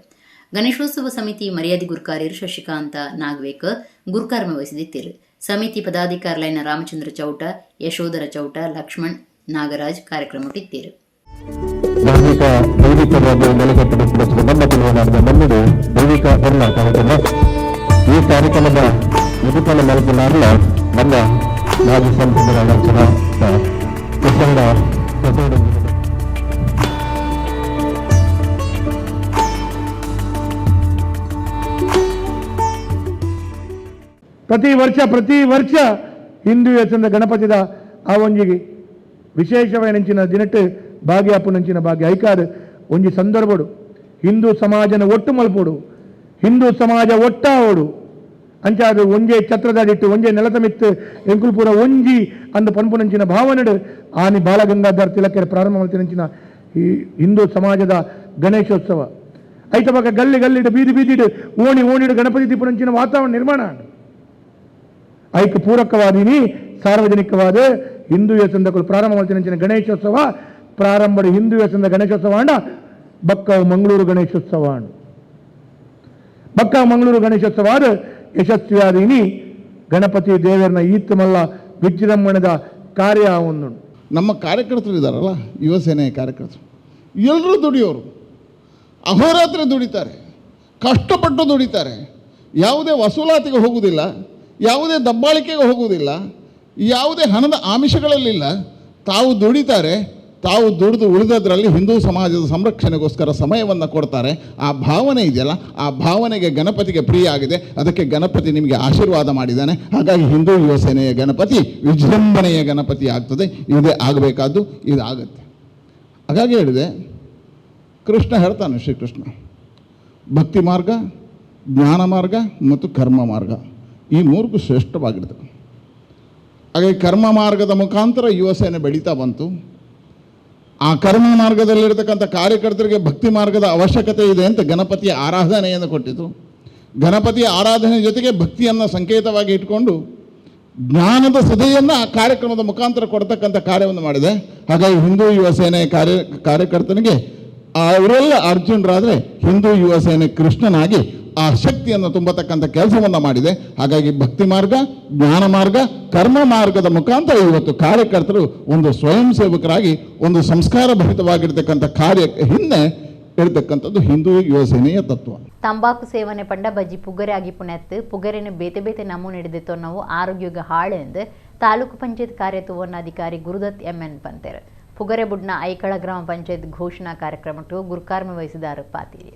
ಗಣೇಶೋತ್ಸವ ಸಮಿತಿ ಮರ್ಯಾದಿ ಗುರುಕಾರ್ಯರು ಶಶಿಕಾಂತ ನಾಗವೇಕ ಗುರುಕಾರ್ಮ ವಹಿಸಿದ್ದರು. ಸಮಿತಿ ಪದಾಧಿಕಾರಿಗಳಾದ ರಾಮಚಂದ್ರ ಚೌಟ, ಯಶೋಧರ ಚೌಟ, ಲಕ್ಷ್ಮಣ್ ನಾಗರಾಜ್ ಕಾರ್ಯಕ್ರಮ ಇಟ್ಟಿದ್ದರು. ಧಾರ್ಮಿಕ ದೈವಿಕವಾಗಿ ನೆಲೆಗಟ್ಟುವ ಮನ್ನಡೆ ದೈವಿಕ ಎಲ್ಲ ಕಾರ್ಯಕ್ರಮ. ಈ ಕಾರ್ಯಕ್ರಮದ ಮುದುಕನ ಮಲಕನಾಡಲ ನಮ್ಮ ಮಾಜಿ ಸಂಸದರಾದ ಪ್ರಸಂಗ ಪ್ರತಿ ವರ್ಷ ಹಿಂದೂ ಹೆಸರಿನ ಗಣಪತಿದ ಆ ಒಂಜಿಗೆ ವಿಶೇಷವೆನಂಚಿನ ದಿನಟ್ಟು ಭಾಗ್ಯ ಅಪ್ಪುನಂಚಿನ ಭಾಗ್ಯ ಐಕಾದ ಒಂಜಿ ಸಂದರ್ಭಡು ಹಿಂದೂ ಸಮಾಜನ ಒಟ್ಟು ಮಲ್ಪೋಡು ಹಿಂದೂ ಸಮಾಜ ಒಟ್ಟಾವೋಡು ಅಂಚಾದು ಒಂಜೆ ಛತ್ರದಾಡಿಟ್ಟು ಒಂಜೆ ನೆಲದ ಮಿತ್ತು ಎಂಕುಲ್ಪುರ ಒಂಜಿ ಅಂದ ಪನ್ಪುನಂಚಿನ ಭಾವನೆಡು ಆನಿ ಬಾಲಗಂಗಾಧರ್ ತಿಲಕರ ಪ್ರಾರಂಭ ಮಾಡ್ತಿನಂಚಿನ ಈ ಹಿಂದೂ ಸಮಾಜದ ಗಣೇಶೋತ್ಸವ ಐತ ಬಗ್ಗೆ ಗಲ್ಲಿ ಗಲ್ಲಿಡು ಬೀದಿ ಬೀದಿಡು ಓಣಿಡು ಗಣಪತಿ ದೀಪನಂಚಿನ ವಾತಾವರಣ ನಿರ್ಮಾಣ ಐಕ್ ಪೂರಕವಾದಿನಿ ಸಾರ್ವಜನಿಕವಾದ ಹಿಂದೂ ಹೆಸಂದಗಳು ಪ್ರಾರಂಭ ಮಾಡ್ತಿನ ಗಣೇಶೋತ್ಸವ ಪ್ರಾರಂಭ ಹಿಂದೂ ಹೆಸಂದ ಗಣೇಶೋತ್ಸವ ಅಂಡ ಬಕ್ಕಾವು ಮಂಗಳೂರು ಗಣೇಶೋತ್ಸವ ಅಂಡು ಬಕ್ಕಾವು ಮಂಗಳೂರು ಗಣೇಶೋತ್ಸವ ಆದ ಯಶಸ್ವಿಯಾದಿನಿ ಗಣಪತಿ ದೇವರನ್ನ ಈತ್ ಮಲ್ಲ ವಿಜೃಂಭಣೆದ ಕಾರ್ಯ ಒಂದು. ನಮ್ಮ ಕಾರ್ಯಕರ್ತರು ಇದ್ದಾರಲ್ಲ ಯುವ ಸೇನೆಯ ಕಾರ್ಯಕರ್ತರು ಎಲ್ಲರೂ ದುಡಿಯೋರು, ಅಹೋರಾತ್ರಿ ದುಡಿತಾರೆ, ಕಷ್ಟಪಟ್ಟು ದುಡಿತಾರೆ, ಯಾವುದೇ ವಸೂಲಾತಿಗೆ ಹೋಗುವುದಿಲ್ಲ, ಯಾವುದೇ ದಬ್ಬಾಳಿಕೆಗೆ ಹೋಗುವುದಿಲ್ಲ, ಯಾವುದೇ ಹಣದ ಆಮಿಷಗಳಲ್ಲಿಲ್ಲ. ತಾವು ದುಡಿತಾರೆ, ತಾವು ದುಡಿದು ಉಳಿದದ್ರಲ್ಲಿ ಹಿಂದೂ ಸಮಾಜದ ಸಂರಕ್ಷಣೆಗೋಸ್ಕರ ಸಮಯವನ್ನು ಕೊಡ್ತಾರೆ. ಆ ಭಾವನೆ ಇದೆಯಲ್ಲ, ಆ ಭಾವನೆಗೆ ಗಣಪತಿಗೆ ಪ್ರಿಯ ಆಗಿದೆ. ಅದಕ್ಕೆ ಗಣಪತಿ ನಿಮಗೆ ಆಶೀರ್ವಾದ ಮಾಡಿದ್ದಾನೆ. ಹಾಗಾಗಿ ಹಿಂದೂ ಯುವ ಸೇನೆಯ ಗಣಪತಿ ವಿಜೃಂಭಣೆಯ ಗಣಪತಿ ಆಗ್ತದೆ. ಇದೇ ಆಗಬೇಕಾದ್ದು, ಇದಾಗುತ್ತೆ. ಹಾಗಾಗಿ ಹೇಳಿದೆ, ಕೃಷ್ಣ ಹೇಳ್ತಾನೆ, ಶ್ರೀಕೃಷ್ಣ ಭಕ್ತಿ ಮಾರ್ಗ, ಜ್ಞಾನ ಮಾರ್ಗ ಮತ್ತು ಕರ್ಮ ಮಾರ್ಗ ಈ ಮೂರ್ಗೂ ಶ್ರೇಷ್ಠವಾಗಿರ್ತದೆ. ಹಾಗಾಗಿ ಕರ್ಮ ಮಾರ್ಗದ ಮುಖಾಂತರ ಯುವ ಸೇನೆ ಬೆಳೀತಾ ಬಂತು. ಆ ಕರ್ಮ ಮಾರ್ಗದಲ್ಲಿರ್ತಕ್ಕಂಥ ಕಾರ್ಯಕರ್ತರಿಗೆ ಭಕ್ತಿ ಮಾರ್ಗದ ಅವಶ್ಯಕತೆ ಇದೆ ಅಂತ ಗಣಪತಿಯ ಆರಾಧನೆಯನ್ನು ಕೊಟ್ಟಿತು. ಗಣಪತಿಯ ಆರಾಧನೆ ಜೊತೆಗೆ ಭಕ್ತಿಯನ್ನು ಸಂಕೇತವಾಗಿ ಇಟ್ಕೊಂಡು ಜ್ಞಾನದ ಸದೆಯನ್ನು ಆ ಕಾರ್ಯಕ್ರಮದ ಮುಖಾಂತರ ಕೊಡ್ತಕ್ಕಂಥ ಕಾರ್ಯವನ್ನು ಮಾಡಿದೆ. ಹಾಗಾಗಿ ಹಿಂದೂ ಯುವ ಸೇನೆ ಕಾರ್ಯಕರ್ತನಿಗೆ ಅವರೆಲ್ಲ ಅರ್ಜುನರಾದರೆ ಹಿಂದೂ ಯುವ ಸೇನೆ ಕೃಷ್ಣನಾಗಿ ಆ ಶಕ್ತಿಯನ್ನು ತುಂಬತಕ್ಕಂಥ ಕೆಲಸವನ್ನು ಮಾಡಿದೆ. ಹಾಗಾಗಿ ಭಕ್ತಿ ಮಾರ್ಗ, ಜ್ಞಾನ ಮಾರ್ಗ, ಕರ್ಮ ಮಾರ್ಗದ ಮುಖಾಂತರ ಇವತ್ತು ಕಾರ್ಯಕರ್ತರು ಒಂದು ಸ್ವಯಂ ಸೇವಕರಾಗಿ ಒಂದು ಸಂಸ್ಕಾರ ಭರಿತವಾಗಿರ್ತಕ್ಕಂಥ ಕಾರ್ಯಕ್ಕೆ ಹಿಂದೆ ಇರತಕ್ಕಂಥದ್ದು ಹಿಂದೂ ಯುವ ಸೇನೆಯ ತತ್ವ. ತಂಬಾಕು ಸೇವನೆ ಪಂಡ ಬಜ್ಜಿ ಪುಗರೆ ಆಗಿ ಪುಣೆತ್ತು ಪುಗರೆನ ಬೇತೆ ಬೇತೆ ನಮೂನೆ ಹಿಡಿದಿತ್ತು ನಾವು ಆರೋಗ್ಯಗ ಹಾಳು ಎಂದು ತಾಲೂಕು ಪಂಚಾಯತ್ ಕಾರ್ಯತುವನ್ನಾಧಿಕಾರಿ ಗುರುದತ್ MN ಪಂತೇರು ಪುಗರೆ ಬುಡ್ನ ಐಕಳ ಗ್ರಾಮ ಪಂಚಾಯತ್ ಘೋಷಣಾ ಕಾರ್ಯಕ್ರಮಕ್ಕೆ ಗುರುಕಾರ್ಮ ವಹಿಸಿದಾರು ಪಾತೀರಿ.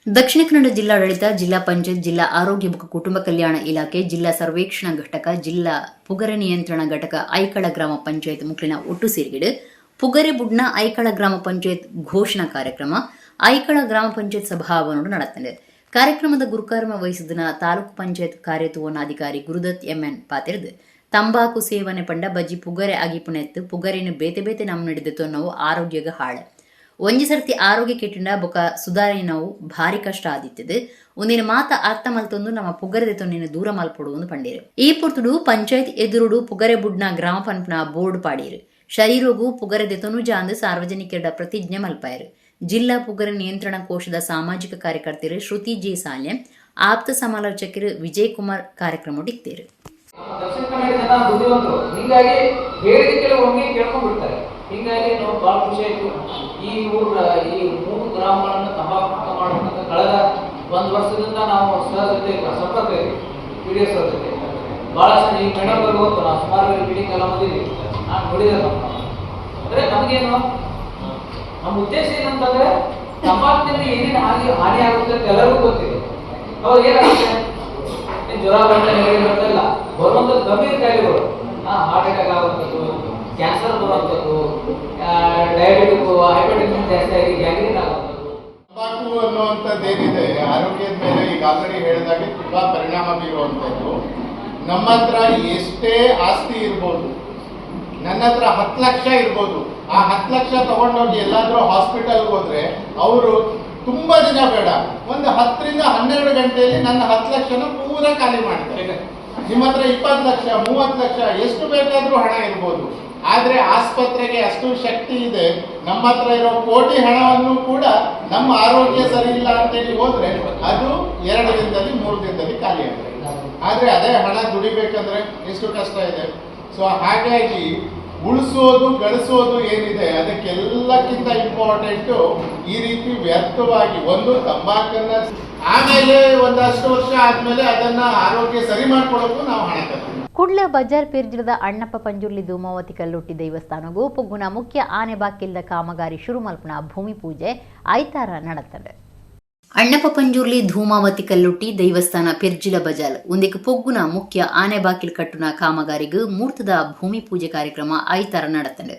ದಕ್ಷಿಣ ಕನ್ನಡ ಜಿಲ್ಲಾಡಳಿತ, ಜಿಲ್ಲಾ ಪಂಚಾಯತ್, ಜಿಲ್ಲಾ ಆರೋಗ್ಯ ಮತ್ತು ಕುಟುಂಬ ಕಲ್ಯಾಣ ಇಲಾಖೆ, ಜಿಲ್ಲಾ ಸರ್ವೇಕ್ಷಣಾ ಘಟಕ, ಜಿಲ್ಲಾ ಪುಗರೆ ನಿಯಂತ್ರಣ ಘಟಕ ಐಕಳ ಗ್ರಾಮ ಪಂಚಾಯತ್ ಮುಕ್ಲಿನ ಒಟ್ಟು ಸೇರಿಗಿಡು ಪುಗರೆ ಬುಡ್ನ ಐಕಳ ಗ್ರಾಮ ಪಂಚಾಯತ್ ಘೋಷಣಾ ಕಾರ್ಯಕ್ರಮ ಐಕಳ ಗ್ರಾಮ ಪಂಚಾಯತ್ ಸಭಾಭವನ ನಡೆಯುತ್ತದೆ. ಕಾರ್ಯಕ್ರಮದ ಗುರುಕಾರ್ಮ ವಹಿಸಿದ ತಾಲೂಕು ಪಂಚಾಯತ್ ಕಾರ್ಯತುವನ್ನಾಧಿಕಾರಿ ಗುರುದತ್ MN ಪಾತಿರ್ದು ತಂಬಾಕು ಸೇವನೆ ಪಂಡ ಬಜ್ಜಿ ಪುಗರೆ ಆಗಿ ಪುಣೆತ್ತು ಪುಗರೆನ ಬೇತೆ ಬೇತೆ ನಮ್ಮ ನಡೆದಿತ್ತು ನಾವು ಆರೋಗ್ಯಗ ಹಾಳು ಒಂಜಿ ಸರ್ತಿ ಆರೋಗ್ಯ ಕೆಟ್ಟಿಂಡ ಬೊಕ ಸುಧಾರಣೆ ನಾವು ಭಾರಿ ಕಷ್ಟ ಆದಿತ್ತದು ಒಂದಿನ ಮಾತ ಅರ್ಥ ಮಲ್ತೊಂದು ನಮ್ಮ ಪುಗರೆ ದೆತೊಂದಿನ ದೂರ ಮಲ್ಪಡುವುದು ಪಂಡೇರು. ಈ ಪೊರ್ತುಡು ಪಂಚಾಯತ್ ಎದುರುಡು ಪುಗರೆ ಬುಡ್ನ ಗ್ರಾಮ ಪಂಪನ ಬೋರ್ಡ್ ಪಾಡೀರು. ಶರೀರೋಗು ಪುಗರೆ ದೆತೊನು ಜಾಂದು ಸಾರ್ವಜನಿಕರ ಪ್ರತಿಜ್ಞೆ ಮಲ್ಪಾಯರು. ಜಿಲ್ಲಾ ಪುಗರೆ ನಿಯಂತ್ರಣ ಕೋಶದ ಸಾಮಾಜಿಕ ಕಾರ್ಯಕರ್ತರು ಶ್ರುತಿ ಜೆ ಸಾಲ್ಯ, ಆಪ್ತ ಸಮಾಲೋಚಕರು ವಿಜಯ್ ಕುಮಾರ್ ಕಾರ್ಯಕ್ರಮ ಇತ್ತೇರು. ದಕ್ಷಿಣ ಕನ್ನಡ ಜನ ಬುದ್ಧಿವಂತರು, ಹಿಂಗಾಗಿ ಹೇಳಿದ ಒಮ್ಮೆ ಕೇಳ್ಕೊಂಡ್ಬಿಡ್ತಾರೆ. ಹಿಂಗಾಗಿ ನಾವು ಭಾಳ ಖುಷಿ ಆಯಿತು. ಈ ಮೂರು ಗ್ರಾಮಗಳನ್ನು ತಂಬಾಕು ಮುಕ್ತ ಮಾಡುವಂಥ ಕಳೆದ 1 ವರ್ಷದಿಂದ ನಾವು ಸರ್ ಜೊತೆ ಸಂಪರ್ಕ ಇದ್ದೀವಿ, PDO ಸರ್ ಜೊತೆ ಭಾಳಷ್ಟು. ಈ ಮೇಡಮ್ ಗೊತ್ತು, ನಾವು ಸುಮಾರು ಮೀಟಿಂಗ್ ಎಲ್ಲ ಬಂದಿದ್ದೀವಿ. ನಾನು ನೋಡಿದೆ ಅಂದರೆ ನಮಗೇನು ನಮ್ಮ ಉದ್ದೇಶ ಏನಂತಂದರೆ ತಂಬಾಕಿನಿಂದ ಏನೇನು ಹಾನಿ ಆಗುತ್ತೆ ಅಂತ ಎಲ್ಲರಿಗೂ ಗೊತ್ತಿದೆ. ಅವಾಗ ಏನಾಗುತ್ತೆ, ಜ್ವರ ಬಂದ ನೆಗಡಿ ಬರ್ತಿಲ್ಲ, ಬರುವಂಥ ಗಂಭೀರ ಕಾಯಿಲೆಗಳು, ಹಾರ್ಟ್ ಅಟ್ಯಾಕ್ ಆಗುವಂಥದ್ದು, ಕ್ಯಾನ್ಸರ್ ಬರುವಂಥದ್ದು, ಡಯಾಬಿಟಿಕ್, ಹೈಪರ್ಟೆನ್ಷನ್ ಜಾಸ್ತಿ ಆಗಿ ಗ್ಯಾಂಗ್ರೀನ್ ಆಗುವಂಥದ್ದು. ಅನ್ನುವಂಥದ್ದೇನಿದೆ ಆರೋಗ್ಯದ ಮೇಲೆ ಈಗ ಆಲ್ರೆಡಿ ಹೇಳಿದಾಗೆ ತುಂಬಾ ಪರಿಣಾಮ ಬೀರುವಂಥದ್ದು. ನಮ್ಮ ಹತ್ರ ಎಷ್ಟೇ ಆಸ್ತಿ ಇರ್ಬೋದು, ನನ್ನ ಹತ್ರ 10 ಲಕ್ಷ ಇರ್ಬೋದು, ಆ 10 ಲಕ್ಷ ತಗೊಂಡೋಗಿ ಎಲ್ಲಾದ್ರೂ ಹಾಸ್ಪಿಟಲ್ಗೆ ಹೋದ್ರೆ ಅವರು ತುಂಬಾ ದಿನ ಬೇಡ, ಒಂದು 10 ರಿಂದ 12 ಗಂಟೆಯಲ್ಲಿ ನನ್ನ 10 ಲಕ್ಷನ ಪೂರ ಖಾಲಿ ಮಾಡ್ತಾರೆ. ನಿಮ್ಮ ಹತ್ರ 20 ಲಕ್ಷ 30 ಲಕ್ಷ ಎಷ್ಟು ಬೇಕಾದ್ರೂ ಹಣ ಇರ್ಬೋದು, ಆದ್ರೆ ಆಸ್ಪತ್ರೆಗೆ ಅಷ್ಟು ಶಕ್ತಿ ಇದೆ. ನಮ್ಮ ಹತ್ರ ಇರೋ ಕೋಟಿ ಹಣವನ್ನು ಕೂಡ ನಮ್ಮ ಆರೋಗ್ಯ ಸರಿ ಇಲ್ಲ ಅಂತೇಳಿ ಹೋದ್ರೆ ಅದು 2 ದಿನದಲ್ಲಿ 3 ದಿನದಲ್ಲಿ ಖಾಲಿ ಆಗುತ್ತೆ. ಆದ್ರೆ ಅದೇ ಹಣ ದುಡಿಬೇಕಂದ್ರೆ ಎಷ್ಟು ಕಷ್ಟ ಇದೆ. ಸೊ ಹಾಗಾಗಿ ಉಳಿಸೋದು ಗಳಿಸೋದು ಏನಿದೆ ಅದಕ್ಕೆಲ್ಲಕ್ಕಿಂತ ಇಂಪಾರ್ಟೆಂಟು ಈ ರೀತಿ ವ್ಯರ್ಥವಾಗಿ ಒಂದು ತಂಬಾಕನ್ನ, ಆಮೇಲೆ ಒಂದಷ್ಟು ವರ್ಷ ಆದ್ಮೇಲೆ ಅದನ್ನ ಆರೋಗ್ಯ ಸರಿ ಮಾಡ್ಕೊಳ್ಳೋಕ್ಕೂ ನಾವು ಹಣ ಕಟ್ತೀವಿ. ಕುಡ್ಲ ಬಜಾರ್ ಪೇರ್ಜಿಲದ ಅಣ್ಣಪ್ಪ ಪಂಜುರ್ಲಿ ಧೂಮಾವತಿ ಕಲ್ಲುಟ್ಟಿ ದೇವಸ್ಥಾನಗೂ ಪೊಗ್ಗುನ ಮುಖ್ಯ ಆನೆ ಬಾಕಿಲ್ದ ಕಾಮಗಾರಿ ಶುರು ಮಲ್ಪನ ಭೂಮಿ ಪೂಜೆ ಐತಾರ ನಡೆತ್ತದೆ. ಅಣ್ಣಪ್ಪ ಪಂಜುರ್ಲಿ ಧೂಮಾವತಿ ಕಲ್ಲುಟ್ಟಿ ದೇವಸ್ಥಾನ ಪೆರ್ಜಿಲ ಬಜಾಲ್ ಒಂದಿಗೆ ಪೊಗ್ಗುನ ಮುಖ್ಯ ಆನೆ ಬಾಕಿಲ್ ಕಟ್ಟುನ ಕಾಮಗಾರಿಗೂ ಮೂರ್ತದ ಭೂಮಿ ಪೂಜೆ ಕಾರ್ಯಕ್ರಮ ಐತಾರ ನಡೆತ್ತದೆ.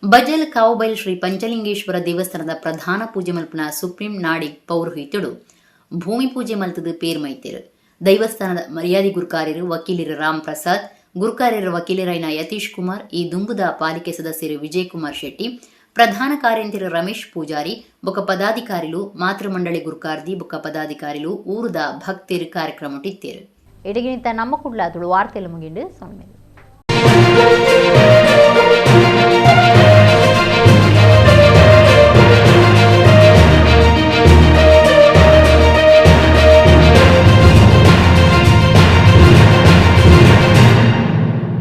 ಬಜಲ್ ಕಾವಬೈಲ್ ಶ್ರೀ ಪಂಚಲಿಂಗೇಶ್ವರ ದೇವಸ್ಥಾನದ ಪ್ರಧಾನ ಪೂಜೆ ಮಲ್ಪನ ಸುಪ್ರೀಂ ನಾಡಿ ಪೌರೋಹಿತ್ಯಡು ಭೂಮಿ ಪೂಜೆ ಮಲ್ತದ ಪೇರ್ಮೈತೇರು. ದೇವಸ್ಥಾನದ ಮರ್ಯಾದೆ ಗುರುಕಾರ್ಯರು ವಕೀಲರು ರಾಮ್ ಪ್ರಸಾದ್, ಗುರುಕಾರ್ಯರ ವಕೀಲರಾಯ್ನ ಯತೀಶ್ ಕುಮಾರ್, ಈ ದುಂಬುದ ಪಾಲಿಕೆ ಸದಸ್ಯರು ವಿಜಯ್ ಕುಮಾರ್ ಶೆಟ್ಟಿ, ಪ್ರಧಾನ ಕಾರ್ಯಂತರ ರಮೇಶ್ ಪೂಜಾರಿ ಬೊಕ್ಕ ಪದಾಧಿಕಾರಿಲು ಮಾತೃಮಂಡಳಿ ಗುರುಕಾರ್ದಿ ಬೊಕ್ಕ ಪದಾಧಿಕಾರಿಲು ಊರುದ ಭಕ್ತರು ಕಾರ್ಯಕ್ರಮ ಇತ್ತೇರು. ಎಡಗಿನಿತ ನಮ್ಮ ಕುಡ್ಲ ತುಳು ವಾರ್ತೆಲು ಮುಗಿಂಡು ಸೊನ್ನೆ.